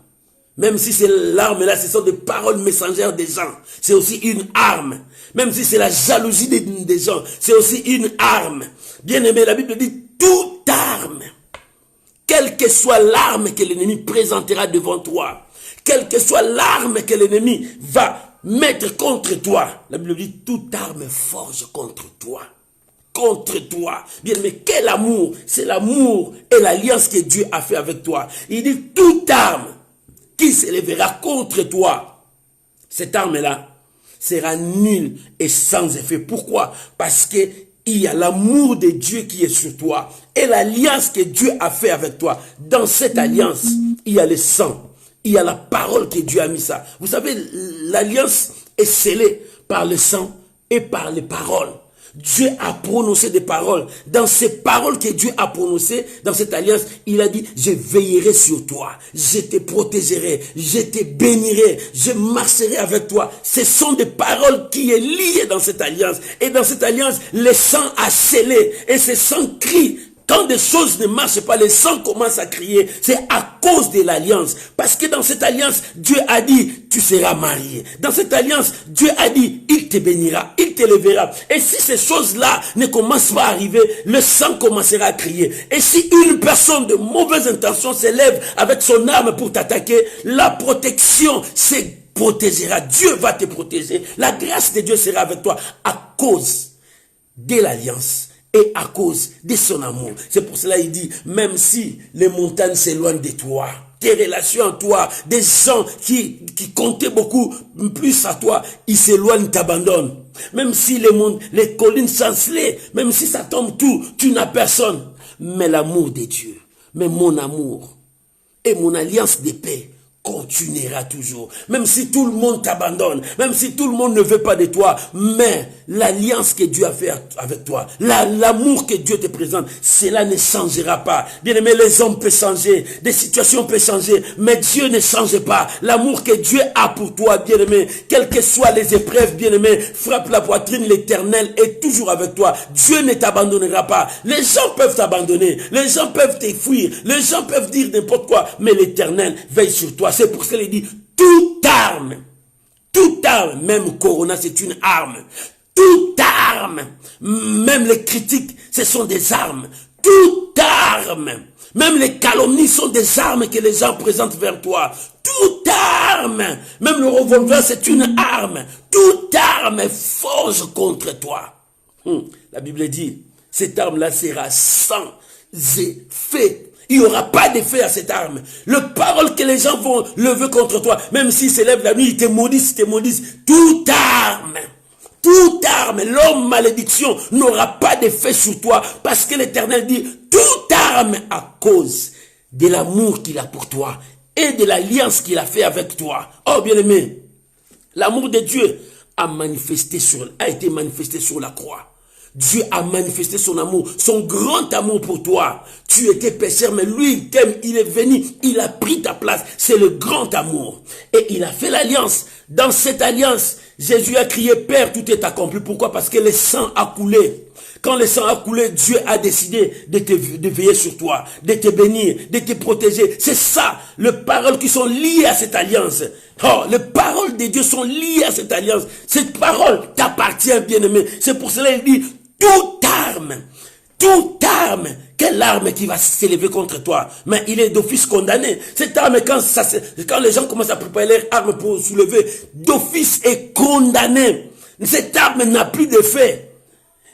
B: même si c'est l'arme là, ce sont des paroles messagères des gens, c'est aussi une arme. Même si c'est la jalousie des gens, c'est aussi une arme. Bien-aimé, la Bible dit toute arme, quelle que soit l'arme que l'ennemi présentera devant toi, quelle que soit l'arme que l'ennemi va mettre contre toi. La Bible dit, toute arme forge contre toi. Contre toi. Bien, mais quel amour. C'est l'amour et l'alliance que Dieu a fait avec toi. Il dit, toute arme qui s'élèvera contre toi, cette arme-là sera nulle et sans effet. Pourquoi? Parce que il y a l'amour de Dieu qui est sur toi et l'alliance que Dieu a fait avec toi. Dans cette alliance, il y a le sang. Il y a la parole que Dieu a mis ça. Vous savez, l'alliance est scellée par le sang et par les paroles. Dieu a prononcé des paroles. Dans ces paroles que Dieu a prononcées, dans cette alliance, il a dit, je veillerai sur toi, je te protégerai, je te bénirai, je marcherai avec toi. Ce sont des paroles qui est liées dans cette alliance. Et dans cette alliance, le sang a scellé. Et ce sang crie. Quand des choses ne marchent pas, le sang commence à crier. C'est à cause de l'alliance. Parce que dans cette alliance, Dieu a dit, tu seras marié. Dans cette alliance, Dieu a dit, il te bénira, il t'élèvera. Et si ces choses-là ne commencent pas à arriver, le sang commencera à crier. Et si une personne de mauvaise intention s'élève avec son arme pour t'attaquer, la protection se protégera. Dieu va te protéger. La grâce de Dieu sera avec toi à cause de l'alliance. Et à cause de son amour. C'est pour cela qu'il dit, même si les montagnes s'éloignent de toi, tes relations à toi, des gens qui comptaient beaucoup plus à toi, ils s'éloignent, t'abandonnent. Même si les collines chancelent, même si ça tombe tout, tu n'as personne. Mais l'amour de Dieu, mais mon amour et mon alliance de paix continuera toujours. Même si tout le monde t'abandonne, même si tout le monde ne veut pas de toi, mais l'alliance que Dieu a fait avec toi, l'amour que Dieu te présente, cela ne changera pas. Bien-aimé, les hommes peuvent changer, des situations peuvent changer, mais Dieu ne change pas. L'amour que Dieu a pour toi, bien-aimé, quelles que soient les épreuves, bien-aimé, frappe la poitrine, l'Éternel est toujours avec toi. Dieu ne t'abandonnera pas. Les gens peuvent t'abandonner, les gens peuvent te fuir, les gens peuvent dire n'importe quoi, mais l'Éternel veille sur toi. C'est pour ça qu'il dit, toute arme, même Corona, c'est une arme. Toute arme, même les critiques, ce sont des armes. Toute arme, même les calomnies sont des armes que les gens présentent vers toi. Toute arme, même le revolver, c'est une arme. Toute arme forge contre toi. La Bible dit, cette arme-là sera sans effet. Il n'y aura pas d'effet à cette arme. Le parole que les gens vont lever contre toi, même s'ils s'élèvent la nuit, ils te maudissent, toute arme, l'homme malédiction n'aura pas d'effet sur toi, parce que l'Éternel dit, toute arme à cause de l'amour qu'il a pour toi et de l'alliance qu'il a fait avec toi. Oh bien-aimé, l'amour de Dieu a été manifesté sur la croix. Dieu a manifesté son amour, son grand amour pour toi. Tu étais pécheur, mais lui, il t'aime, il est venu, il a pris ta place. C'est le grand amour. Et il a fait l'alliance. Dans cette alliance, Jésus a crié, Père, tout est accompli. Pourquoi? Parce que le sang a coulé. Quand le sang a coulé, Dieu a décidé de veiller sur toi, de te bénir, de te protéger. C'est ça, les paroles qui sont liées à cette alliance. Oh, les paroles de Dieu sont liées à cette alliance. Cette parole t'appartient, bien-aimé. C'est pour cela qu'il dit, toute arme, quelle arme qui va s'élever contre toi? Mais il est d'office condamné. Cette arme, quand les gens commencent à préparer leurs armes pour soulever, d'office est condamné. Cette arme n'a plus d'effet.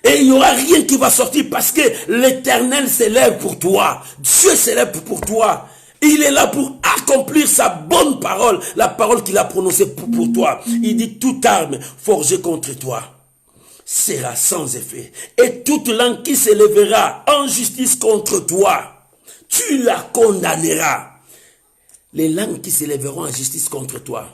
B: Et il n'y aura rien qui va sortir parce que l'Éternel s'élève pour toi. Dieu s'élève pour toi. Il est là pour accomplir sa bonne parole, la parole qu'il a prononcée pour toi. Il dit, toute arme forgée contre toi sera sans effet. Et toute langue qui s'élèvera en justice contre toi, tu la condamneras. Les langues qui s'élèveront en justice contre toi,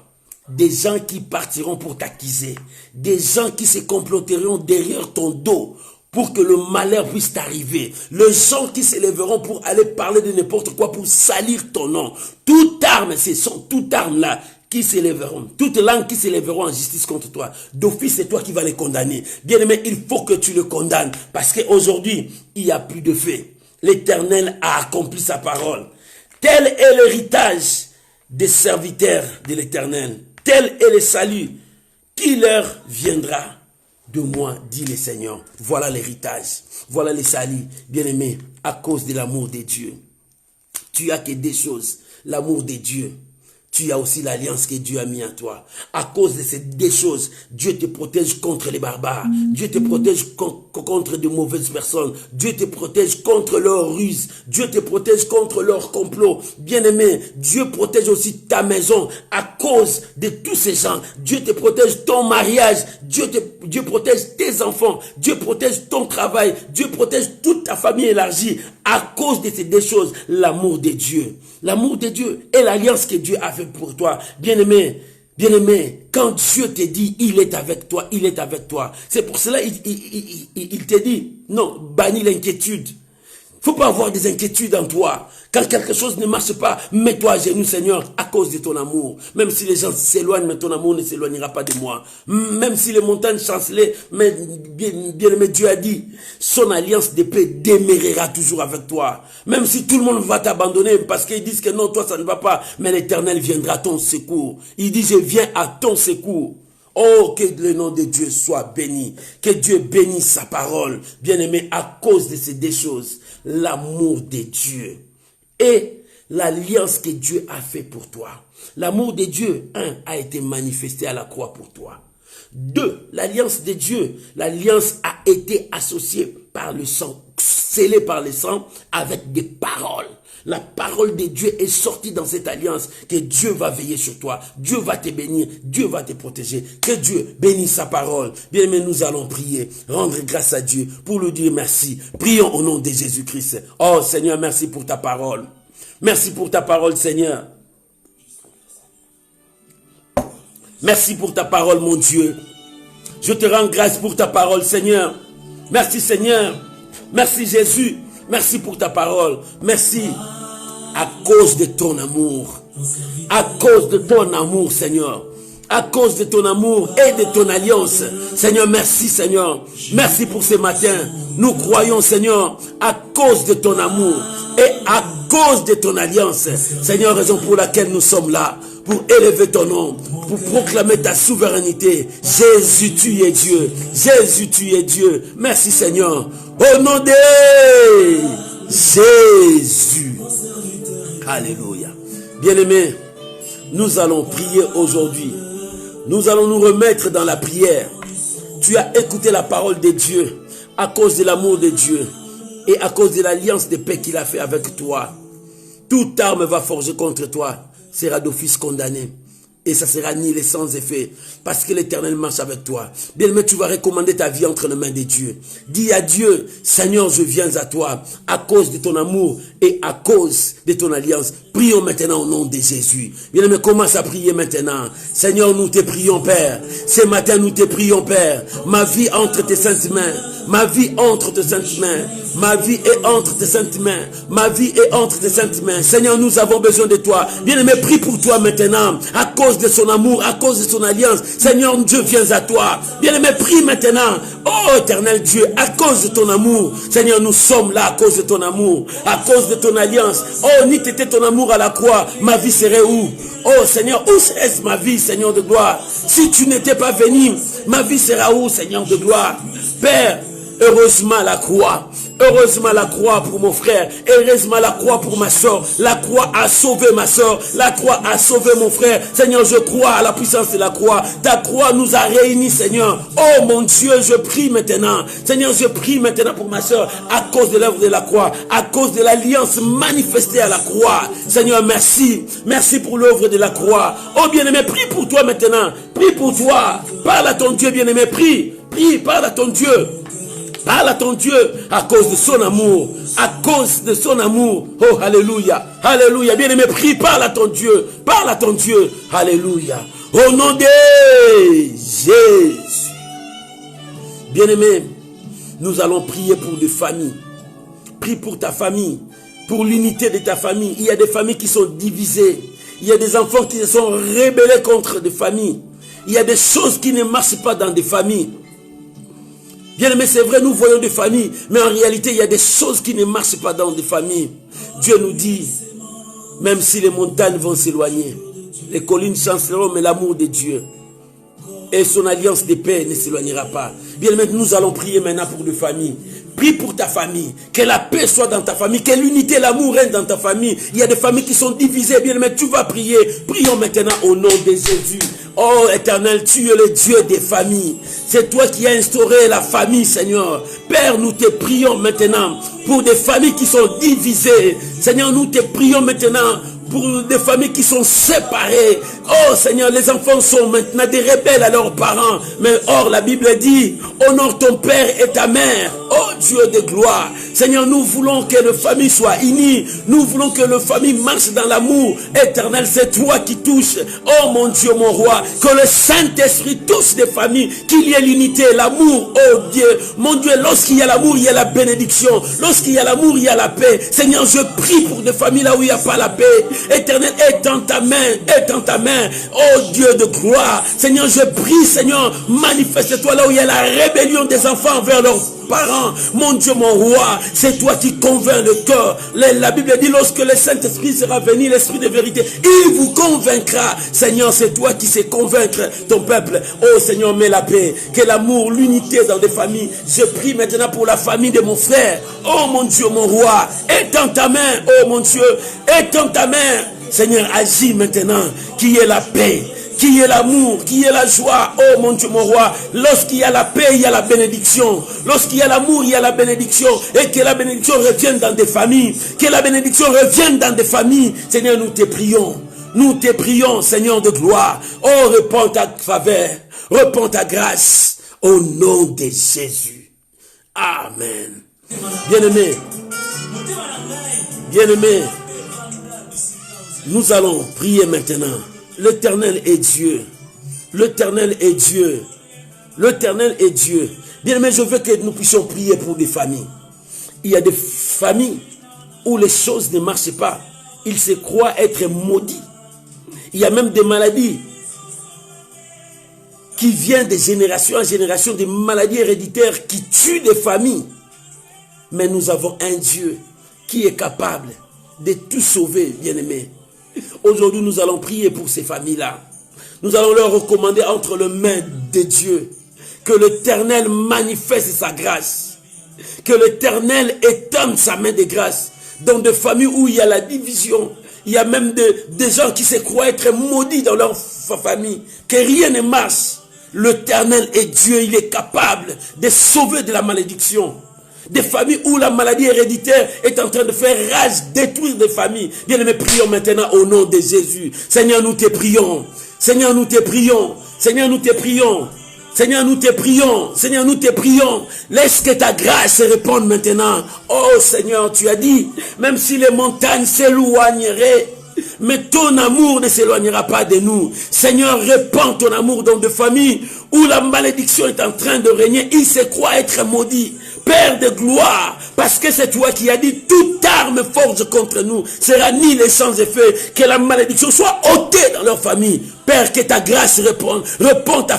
B: des gens qui partiront pour t'accuser, des gens qui se comploteront derrière ton dos pour que le malheur puisse t'arriver, les gens qui s'élèveront pour aller parler de n'importe quoi, pour salir ton nom. Toute arme, ce sont toutes armes là qui s'élèveront, toutes langues qui s'élèveront en justice contre toi. D'office, c'est toi qui vas les condamner. Bien-aimé, il faut que tu le condamnes, parce qu'aujourd'hui, il n'y a plus de fait. L'Éternel a accompli sa parole. Tel est l'héritage des serviteurs de l'Éternel. Tel est le salut qui leur viendra de moi, dit le Seigneur. Voilà l'héritage. Voilà le salut, bien-aimé, à cause de l'amour de Dieu. Tu as que des choses, l'amour de Dieu. Tu as aussi l'alliance que Dieu a mis en toi. À cause de ces deux choses, Dieu te protège contre les barbares. Dieu te protège contre de mauvaises personnes. Dieu te protège contre leurs ruses. Dieu te protège contre leurs complots. Bien-aimé, Dieu protège aussi ta maison à cause de tous ces gens. Dieu te protège ton mariage. Dieu protège tes enfants. Dieu protège ton travail. Dieu protège toute ta famille élargie à cause de ces deux choses. L'amour de Dieu. L'amour de Dieu et l'alliance que Dieu a fait pour toi. Bien-aimé, quand Dieu te dit, il est avec toi, il est avec toi. C'est pour cela il te dit, non, bannis l'inquiétude. Il ne faut pas avoir des inquiétudes en toi. Quand quelque chose ne marche pas, mets-toi à genoux, Seigneur, à cause de ton amour. Même si les gens s'éloignent, mais ton amour ne s'éloignera pas de moi. Même si les montagnes chancelaient, mais bien-aimé, Dieu a dit, son alliance de paix demeurera toujours avec toi. Même si tout le monde va t'abandonner parce qu'ils disent que non, toi ça ne va pas, mais l'Éternel viendra à ton secours. Il dit, je viens à ton secours. Oh, que le nom de Dieu soit béni. Que Dieu bénisse sa parole. Bien-aimé, à cause de ces deux choses, l'amour de Dieu et l'alliance que Dieu a fait pour toi. L'amour de Dieu, a été manifesté à la croix pour toi. 2, l'alliance de Dieu. L'alliance a été associée par le sang, scellée par le sang avec des paroles. La parole de Dieu est sortie dans cette alliance, que Dieu va veiller sur toi, Dieu va te bénir, Dieu va te protéger, que Dieu bénisse sa parole. Bien aimé, nous allons prier, rendre grâce à Dieu pour lui dire merci. Prions au nom de Jésus-Christ. Oh Seigneur, merci pour ta parole. Merci pour ta parole, Seigneur. Merci pour ta parole, mon Dieu. Je te rends grâce pour ta parole, Seigneur. Merci, Seigneur. Merci, Jésus. Merci pour ta parole. Merci à cause de ton amour. À cause de ton amour, Seigneur. À cause de ton amour et de ton alliance. Seigneur, merci, Seigneur. Merci pour ce matin. Nous croyons, Seigneur, à cause de ton amour et à cause de ton alliance. Seigneur, raison pour laquelle nous sommes là. pour élever ton nom, pour proclamer ta souveraineté. Jésus, tu es Dieu. Jésus, tu es Dieu. Merci Seigneur. Au nom de Jésus. Alléluia. Bien-aimés, nous allons prier aujourd'hui. Nous allons nous remettre dans la prière. Tu as écouté la parole de Dieu à cause de l'amour de Dieu et à cause de l'alliance de paix qu'il a fait avec toi. Toute arme va forger contre toi sera d'office condamnée. Et ça sera nihilé sans effet. Parce que l'Éternel marche avec toi. Bien-aimé, tu vas recommander ta vie entre les mains de Dieu. Dis à Dieu, Seigneur, je viens à toi. À cause de ton amour et à cause de ton alliance. Prions maintenant au nom de Jésus. Bien-aimé, commence à prier maintenant. Seigneur, nous te prions, Père. Ce matin, nous te prions, Père. Ma vie entre tes saintes mains. Ma vie entre tes saintes mains. Ma vie est entre tes saintes mains. Ma vie est entre tes saintes mains. Seigneur, nous avons besoin de toi. Bien-aimé, prie pour toi maintenant. À cause de son amour, à cause de son alliance. Seigneur, Dieu, viens à toi. Bien-aimé, prie maintenant. Oh, éternel Dieu, à cause de ton amour. Seigneur, nous sommes là à cause de ton amour. À cause de ton alliance. Oh, ni t'était ton amour à la croix. Ma vie serait où? Oh, Seigneur, où serait ma vie, Seigneur de gloire? Si tu n'étais pas venu, ma vie sera où, Seigneur de gloire? Père, heureusement la croix. Heureusement la croix pour mon frère. Heureusement la croix pour ma soeur. La croix a sauvé ma soeur. La croix a sauvé mon frère. Seigneur, je crois à la puissance de la croix. Ta croix nous a réunis, Seigneur. Oh mon Dieu, je prie maintenant. Seigneur, je prie maintenant pour ma soeur. À cause de l'œuvre de la croix. À cause de l'alliance manifestée à la croix. Seigneur, merci. Merci pour l'œuvre de la croix. Oh bien-aimé, prie pour toi maintenant. Prie pour toi. Parle à ton Dieu, bien-aimé. Prie. Prie, parle à ton Dieu. Parle à ton Dieu à cause de son amour. À cause de son amour. Oh, alléluia. Alléluia. Bien-aimé, prie, parle à ton Dieu. Parle à ton Dieu. Alléluia. Au nom de Jésus. Bien-aimé, nous allons prier pour des familles. Prie pour ta famille. Pour l'unité de ta famille. Il y a des familles qui sont divisées. Il y a des enfants qui se sont rebellés contre des familles. Il y a des choses qui ne marchent pas dans des familles. Bien aimé, c'est vrai, nous voyons des familles, mais en réalité, il y a des choses qui ne marchent pas dans des familles. Dieu nous dit, même si les montagnes vont s'éloigner, les collines chanceront, mais l'amour de Dieu et son alliance de paix ne s'éloignera pas. Bien aimé, nous allons prier maintenant pour des familles. Prie pour ta famille, que la paix soit dans ta famille, que l'unité, l'amour règne dans ta famille. Il y a des familles qui sont divisées, bien aimé, tu vas prier. Prions maintenant au nom de Jésus. Oh éternel, tu es le Dieu des familles. C'est toi qui as instauré la famille, Seigneur. Père, nous te prions maintenant pour des familles qui sont divisées. Seigneur, nous te prions maintenant pour des familles qui sont séparées. Oh Seigneur, les enfants sont maintenant des rebelles à leurs parents. Mais or, la Bible dit, honore ton père et ta mère. Oh Dieu de gloire. Seigneur, nous voulons que nos familles soient unies. Nous voulons que nos familles marchent dans l'amour éternel. C'est toi qui touches. Oh mon Dieu, mon roi. Que le Saint-Esprit touche des familles. Qu'il y ait l'unité, l'amour. Oh Dieu, mon Dieu, lorsqu'il y a l'amour, il y a la bénédiction. Lorsqu'il y a l'amour, il y a la paix. Seigneur, je prie pour des familles là où il n'y a pas la paix. Éternel, étends ta main, étends ta main. Oh Dieu de gloire. Seigneur, je prie, Seigneur, manifeste-toi là où il y a la rébellion des enfants envers leurs parents. Mon Dieu, mon roi, c'est toi qui convaincs le cœur. La Bible dit, lorsque le Saint-Esprit sera venu, l'Esprit de vérité, il vous convaincra. Seigneur, c'est toi qui sais convaincre ton peuple. Oh Seigneur, mets la paix, que l'amour, l'unité dans des familles. Je prie maintenant pour la famille de mon frère. Oh mon Dieu, mon roi, étends ta main. Oh mon Dieu, étends ta main. Seigneur, agis maintenant, qu'il y ait la paix, qu'il y ait l'amour, qu'il y ait la joie. Oh mon Dieu, mon roi, lorsqu'il y a la paix, il y a la bénédiction. Lorsqu'il y a l'amour, il y a la bénédiction. Et que la bénédiction revienne dans des familles. Que la bénédiction revienne dans des familles. Seigneur, nous te prions. Nous te prions, Seigneur de gloire. Oh, répands ta faveur. Répands ta grâce. Au nom de Jésus. Amen. Bien-aimé. Bien-aimé. Nous allons prier maintenant. L'Éternel est Dieu. L'Éternel est Dieu. L'Éternel est Dieu. Bien-aimé, je veux que nous puissions prier pour des familles. Il y a des familles où les choses ne marchent pas. Ils se croient être maudits. Il y a même des maladies qui viennent de génération en génération, des maladies héréditaires qui tuent des familles. Mais nous avons un Dieu qui est capable de tout sauver, bien-aimé. Aujourd'hui, nous allons prier pour ces familles-là. Nous allons leur recommander entre les mains de Dieu que l'Éternel manifeste sa grâce, que l'Éternel étende sa main de grâce dans des familles où il y a la division. Il y a même des gens qui se croient être maudits dans leur famille, que rien ne marche. L'Éternel est Dieu, il est capable de sauver de la malédiction. Des familles où la maladie héréditaire est en train de faire rage, détruire des familles. Bien-aimés, prions maintenant au nom de Jésus. Seigneur, nous te prions. Seigneur, nous te prions. Seigneur, nous te prions. Seigneur, nous te prions. Seigneur, nous te prions. Laisse que ta grâce se répande maintenant. Oh Seigneur, tu as dit, même si les montagnes s'éloigneraient, mais ton amour ne s'éloignera pas de nous. Seigneur, répands ton amour dans des familles où la malédiction est en train de régner. Ils se croient être maudits. Père de gloire, parce que c'est toi qui as dit, toute arme forge contre nous sera nihilée sans effet, que la malédiction soit ôtée dans leur famille. Père, que ta grâce réponde ta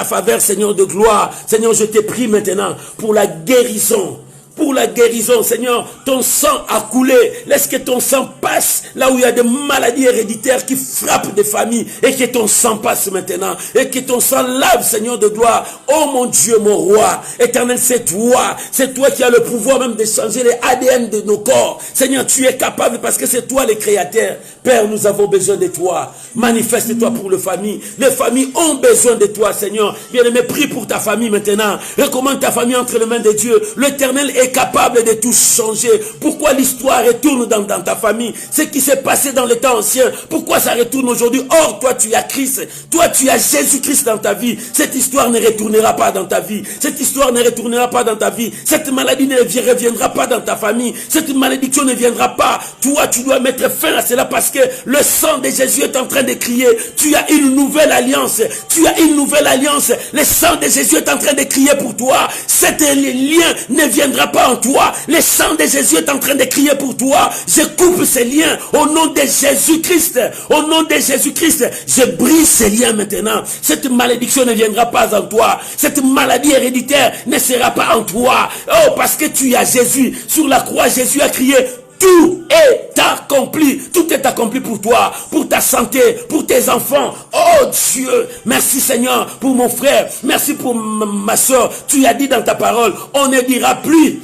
B: faveur, Seigneur de gloire. Seigneur, je te prie maintenant pour la guérison. Pour la guérison, Seigneur, ton sang a coulé. Laisse que ton sang passe là où il y a des maladies héréditaires qui frappent des familles. Et que ton sang passe maintenant. Et que ton sang lave, Seigneur de gloire. Oh mon Dieu, mon roi. Éternel, c'est toi. C'est toi qui as le pouvoir même de changer les ADN de nos corps. Seigneur, tu es capable parce que c'est toi le créateur. Père, nous avons besoin de toi. Manifeste-toi pour les familles. Les familles ont besoin de toi, Seigneur. Bien-aimé, prie pour ta famille maintenant. Recommande ta famille entre les mains de Dieu. L'Éternel est capable de tout changer. Pourquoi l'histoire retourne dans ta famille? Ce qui s'est passé dans le temps ancien, pourquoi ça retourne aujourd'hui? Or, toi, tu as Christ. Toi, tu as Jésus-Christ dans ta vie. Cette histoire ne retournera pas dans ta vie. Cette histoire ne retournera pas dans ta vie. Cette maladie ne reviendra pas dans ta famille. Cette malédiction ne viendra pas. Toi, tu dois mettre fin à cela parce que le sang de Jésus est en train de crier. Tu as une nouvelle alliance. Tu as une nouvelle alliance. Le sang de Jésus est en train de crier pour toi. Cet lien ne viendra pas en toi. Le sang de Jésus est en train de crier pour toi. Je coupe ces liens au nom de Jésus-Christ. Au nom de Jésus-Christ, je brise ces liens maintenant. Cette malédiction ne viendra pas en toi. Cette maladie héréditaire ne sera pas en toi. Oh, parce que tu as Jésus. Sur la croix, Jésus a crié: tout est accompli. Tout est accompli pour toi, pour ta santé, pour tes enfants. Oh Dieu, merci Seigneur pour mon frère. Merci pour ma soeur. Tu as dit dans ta parole, on ne dira plus,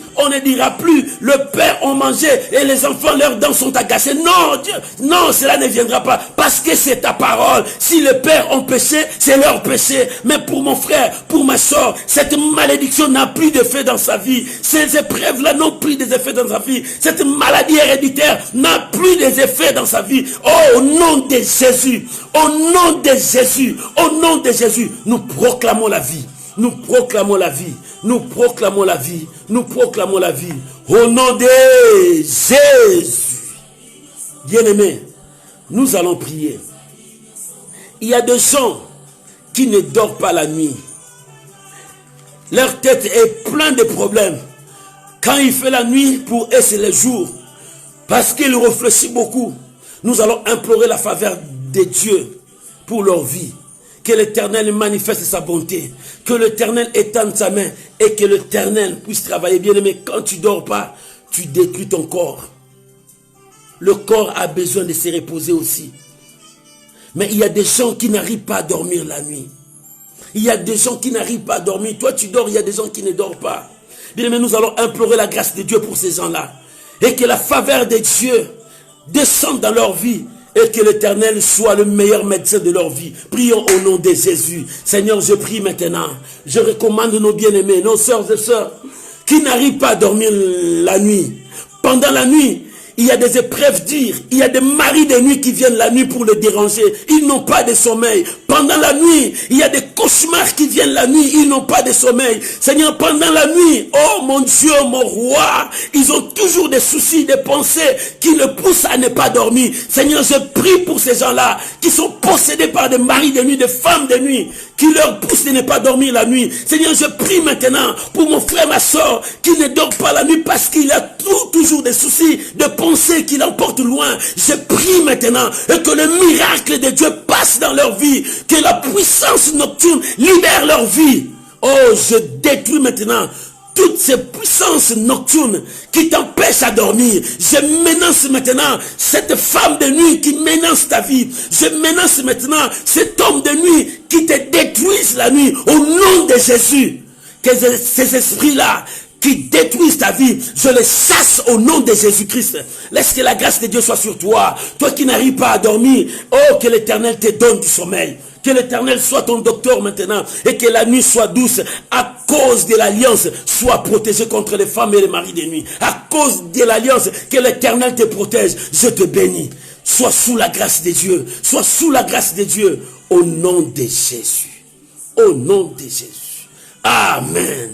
B: le père ont mangé et les enfants leurs dents sont agacées. Non Dieu, non, cela ne viendra pas parce que c'est ta parole. Si les pères ont péché, c'est leur péché. Mais pour mon frère, pour ma soeur, cette malédiction n'a plus d'effet dans sa vie. Ces épreuves-là n'ont plus d'effet dans sa vie. Cette maladie héréditaire n'a plus d'effet dans sa vie. Oh, au nom de Jésus, au nom de Jésus, au nom de Jésus, nous proclamons la vie. Nous proclamons la vie. Nous proclamons la vie. Nous proclamons la vie. Au nom de Jésus. Bien-aimés, nous allons prier. Il y a des gens qui ne dorment pas la nuit. Leur tête est pleine de problèmes. Quand il fait la nuit, pour eux c'est le jour. Parce qu'ils réfléchissent beaucoup. Nous allons implorer la faveur de Dieu pour leur vie. Que l'Éternel manifeste sa bonté. Que l'Éternel étende sa main. Et que l'Éternel puisse travailler. Bien aimé, quand tu ne dors pas, tu détruis ton corps. Le corps a besoin de se reposer aussi. Mais il y a des gens qui n'arrivent pas à dormir la nuit. Il y a des gens qui n'arrivent pas à dormir. Toi tu dors, il y a des gens qui ne dorment pas. Bien aimé, nous allons implorer la grâce de Dieu pour ces gens-là. Et que la faveur de Dieu descende dans leur vie. Et que l'Éternel soit le meilleur médecin de leur vie. Prions au nom de Jésus. Seigneur, je prie maintenant. Je recommande nos bien-aimés, nos sœurs et sœurs, qui n'arrivent pas à dormir la nuit. Pendant la nuit, il y a des épreuves dures. Il y a des maris de nuit qui viennent la nuit pour les déranger. Ils n'ont pas de sommeil. Pendant la nuit, il y a des cauchemars qui viennent la nuit. Ils n'ont pas de sommeil. Seigneur, pendant la nuit, oh mon Dieu, mon roi, ils ont toujours des soucis, des pensées qui les poussent à ne pas dormir. Seigneur, je prie pour ces gens-là qui sont possédés par des maris de nuit, des femmes de nuit, qui leur poussent de ne pas dormir la nuit. Seigneur, je prie maintenant pour mon frère, ma soeur, qui ne dort pas la nuit parce qu'il a toujours des soucis, de pensées qui l'emportent loin. Je prie maintenant et que le miracle de Dieu passe dans leur vie, que la puissance nocturne libère leur vie. Oh, je détruis maintenant toutes ces puissances nocturnes qui t'empêchent à dormir. Je menace maintenant cette femme de nuit qui menace ta vie. Je menace maintenant cet homme de nuit qui te détruise la nuit au nom de Jésus. Que ces esprits-là qui détruisent ta vie, je les chasse au nom de Jésus-Christ. Laisse que la grâce de Dieu soit sur toi. Toi qui n'arrives pas à dormir, oh, que l'Éternel te donne du sommeil. Que l'Éternel soit ton docteur maintenant et que la nuit soit douce. À cause de l'alliance, sois protégé contre les femmes et les maris de nuit. À cause de l'alliance, que l'Éternel te protège. Je te bénis. Sois sous la grâce de Dieu. Sois sous la grâce de Dieu. Au nom de Jésus. Au nom de Jésus. Amen.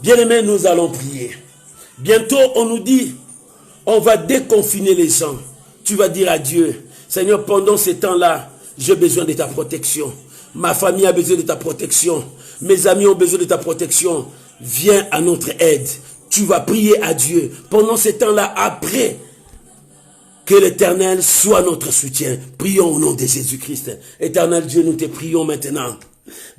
B: Bien-aimés, nous allons prier. Bientôt, on nous dit, on va déconfiner les gens. Tu vas dire à Dieu, Seigneur, pendant ces temps-là, j'ai besoin de ta protection. Ma famille a besoin de ta protection. Mes amis ont besoin de ta protection. Viens à notre aide. Tu vas prier à Dieu. Pendant ces temps-là, après, que l'Éternel soit notre soutien. Prions au nom de Jésus-Christ. Éternel Dieu, nous te prions maintenant.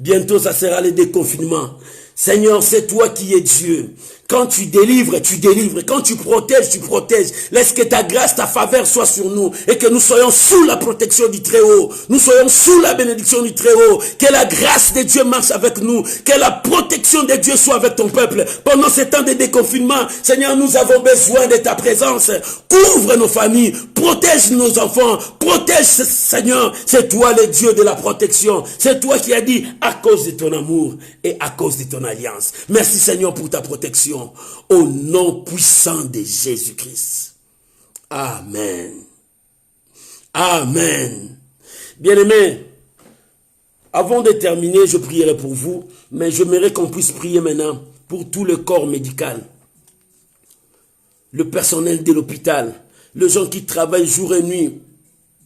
B: Bientôt, ça sera le déconfinement. Seigneur, c'est toi qui es Dieu. Quand tu délivres, tu délivres. Quand tu protèges, tu protèges. Laisse que ta grâce, ta faveur soit sur nous et que nous soyons sous la protection du Très-Haut. Nous soyons sous la bénédiction du Très-Haut. Que la grâce de Dieu marche avec nous. Que la protection de Dieu soit avec ton peuple. Pendant ces temps de déconfinement, Seigneur, nous avons besoin de ta présence. Couvre nos familles. Protège nos enfants. Protège, Seigneur. C'est toi le Dieu de la protection. C'est toi qui as dit, à cause de ton amour et à cause de ton alliance. Merci, Seigneur, pour ta protection. Au nom puissant de Jésus-Christ. Amen. Amen. Bien-aimés, avant de terminer, je prierai pour vous, mais j'aimerais qu'on puisse prier maintenant pour tout le corps médical, le personnel de l'hôpital, les gens qui travaillent jour et nuit,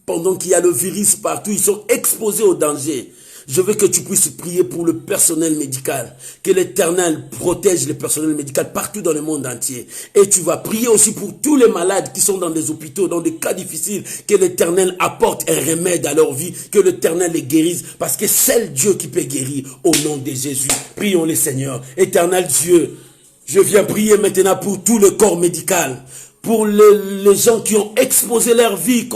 B: pendant qu'il y a le virus partout, ils sont exposés au danger. Je veux que tu puisses prier pour le personnel médical. Que l'Éternel protège le personnel médical partout dans le monde entier. Et tu vas prier aussi pour tous les malades qui sont dans des hôpitaux, dans des cas difficiles. Que l'Éternel apporte un remède à leur vie. Que l'Éternel les guérisse. Parce que c'est Dieu qui peut guérir au nom de Jésus. Prions le Seigneur. Éternel Dieu, je viens prier maintenant pour tout le corps médical. Pour les gens qui ont exposé leur vie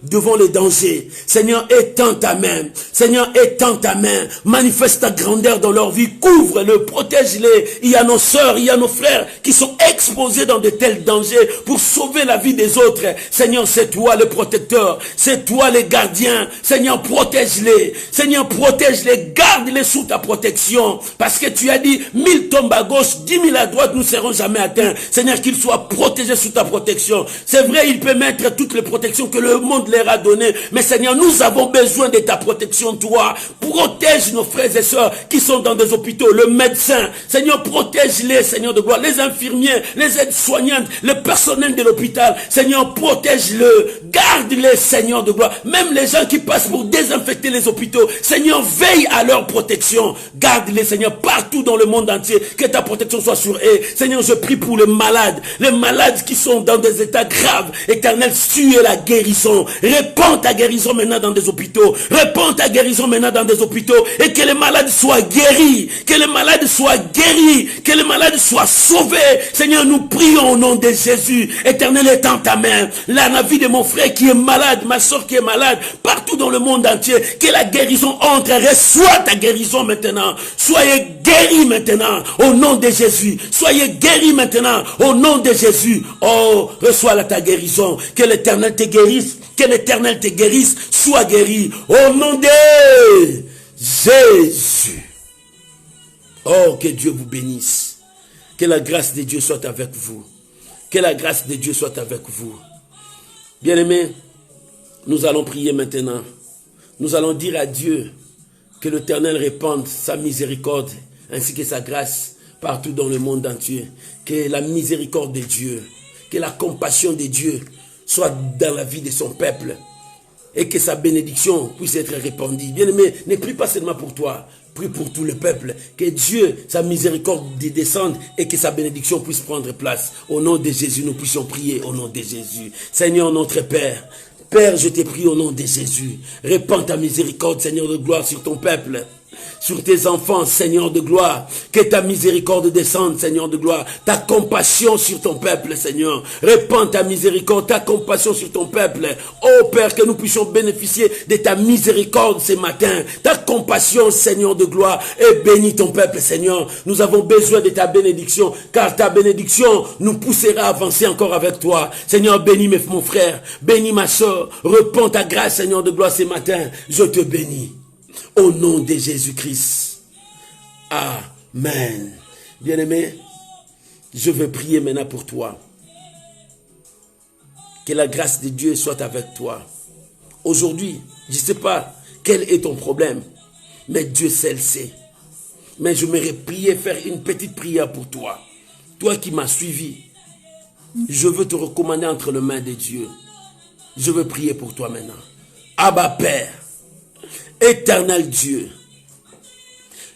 B: devant les dangers. Seigneur, étends ta main. Seigneur, étends ta main. Manifeste ta grandeur dans leur vie. Couvre-le, protège-les. Il y a nos sœurs, il y a nos frères qui sont exposés dans de tels dangers pour sauver la vie des autres. Seigneur, c'est toi le protecteur. C'est toi le gardien. Seigneur, protège-les. Seigneur, protège-les. Garde-les sous ta protection. Parce que tu as dit, 1000 tombent à gauche, 10 000 à droite, nous ne serons jamais atteints. Seigneur, qu'ils soient protégés sous ta protection. C'est vrai, il peut mettre toutes les protections que le monde leur a données. Mais Seigneur, nous avons besoin de ta protection, toi. Protège nos frères et sœurs qui sont dans des hôpitaux, le médecin. Seigneur, protège-les, Seigneur de gloire. Les infirmiers, les aides-soignantes, le personnel de l'hôpital. Seigneur, protège-le. Garde-les, Seigneur de gloire. Même les gens qui passent pour désinfecter les hôpitaux. Seigneur, veille à leur protection. Garde-les, Seigneur, partout dans le monde entier. Que ta protection soit sur eux. Seigneur, je prie pour les malades qui sont dans des états graves. Éternel, tu es la guérison. Répands ta guérison maintenant dans des hôpitaux. Répands ta guérison maintenant dans des hôpitaux. Et que les malades soient guéris. Que les malades soient guéris. Que les malades soient sauvés. Seigneur, nous prions au nom de Jésus. Éternel, étends ta main. La vie de mon frère qui est malade, ma soeur qui est malade, partout dans le monde entier. Que la guérison entre. Reçois ta guérison maintenant. Soyez guéris maintenant au nom de Jésus. Soyez guéris maintenant au nom de Jésus. Oh, reçois ta guérison. Que l'Éternel te guérisse. Que l'Éternel te guérisse. Sois guéri. Au nom de Jésus. Oh, que Dieu vous bénisse. Que la grâce de Dieu soit avec vous. Que la grâce de Dieu soit avec vous. Bien-aimés, nous allons prier maintenant. Nous allons dire à Dieu que l'Éternel répande sa miséricorde ainsi que sa grâce partout dans le monde entier. Que la miséricorde de Dieu, que la compassion de Dieu soit dans la vie de son peuple et que sa bénédiction puisse être répandue. Bien-aimé, ne prie pas seulement pour toi, prie pour tout le peuple. Que Dieu, sa miséricorde descende et que sa bénédiction puisse prendre place. Au nom de Jésus, nous puissions prier au nom de Jésus. Seigneur notre Père, Père, je te prie au nom de Jésus. Répands ta miséricorde, Seigneur de gloire, sur ton peuple. sur tes enfants, Seigneur de gloire. Que ta miséricorde descende, Seigneur de gloire. Ta compassion sur ton peuple, Seigneur. Répands ta miséricorde, ta compassion sur ton peuple. Oh Père, que nous puissions bénéficier de ta miséricorde ce matin. Ta compassion, Seigneur de gloire. Et bénis ton peuple, Seigneur. Nous avons besoin de ta bénédiction, car ta bénédiction nous poussera à avancer encore avec toi. Seigneur, bénis mon frère, bénis ma soeur. Répands ta grâce, Seigneur de gloire, ce matin. Je te bénis. Au nom de Jésus-Christ. Amen. Bien-aimé, je veux prier maintenant pour toi. Que la grâce de Dieu soit avec toi. Aujourd'hui, je ne sais pas quel est ton problème, mais Dieu seul sait. Mais je m'aimerais prier, faire une petite prière pour toi. Toi qui m'as suivi, je veux te recommander entre les mains de Dieu. Je veux prier pour toi maintenant. Abba Père, éternel Dieu,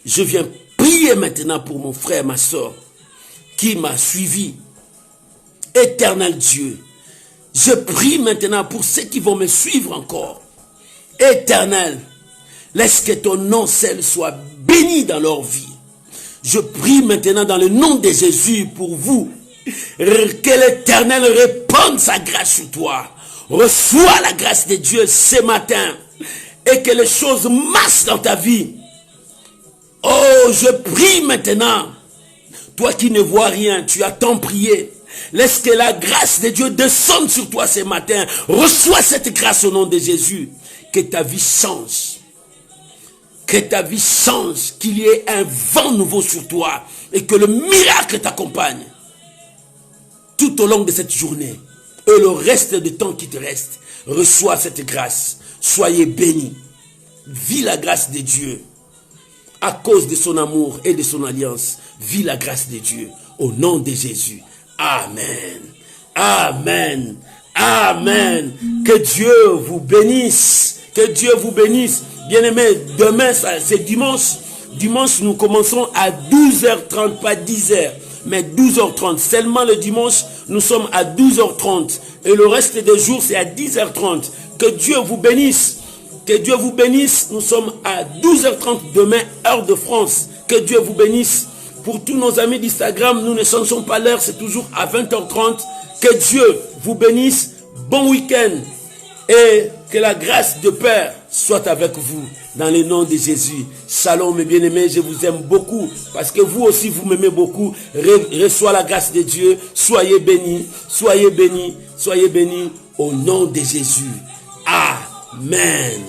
B: je viens prier maintenant pour mon frère, ma soeur, qui m'a suivi. Éternel Dieu, je prie maintenant pour ceux qui vont me suivre encore. Éternel, laisse que ton nom seul soit béni dans leur vie. Je prie maintenant dans le nom de Jésus pour vous, que l'Éternel répande sa grâce sur toi. Reçois la grâce de Dieu ce matin. Et que les choses marchent dans ta vie. Oh, je prie maintenant. Toi qui ne vois rien, tu as tant prié. Laisse que la grâce de Dieu descende sur toi ce matin. Reçois cette grâce au nom de Jésus. Que ta vie change. Que ta vie change. Qu'il y ait un vent nouveau sur toi. Et que le miracle t'accompagne. Tout au long de cette journée. Et le reste du temps qui te reste. Reçois cette grâce. Soyez bénis. Vis la grâce de Dieu. À cause de son amour et de son alliance. Vis la grâce de Dieu. Au nom de Jésus. Amen. Amen. Amen. Que Dieu vous bénisse. Que Dieu vous bénisse. Bien-aimés, demain, c'est dimanche. Dimanche, nous commencerons à 12h30, pas 10h. Mais 12h30. Seulement le dimanche, nous sommes à 12h30. Et le reste des jours, c'est à 10h30. Que Dieu vous bénisse. Que Dieu vous bénisse. Nous sommes à 12h30 demain, heure de France. Que Dieu vous bénisse. Pour tous nos amis d'Instagram, nous ne changeons pas l'heure. C'est toujours à 20h30. Que Dieu vous bénisse. Bon week-end. Et que la grâce de Père soit avec vous. Dans le nom de Jésus. Shalom mes bien-aimés. Je vous aime beaucoup. Parce que vous aussi, vous m'aimez beaucoup. Reçois la grâce de Dieu. Soyez bénis. Soyez bénis. Soyez bénis. Au nom de Jésus. Amen.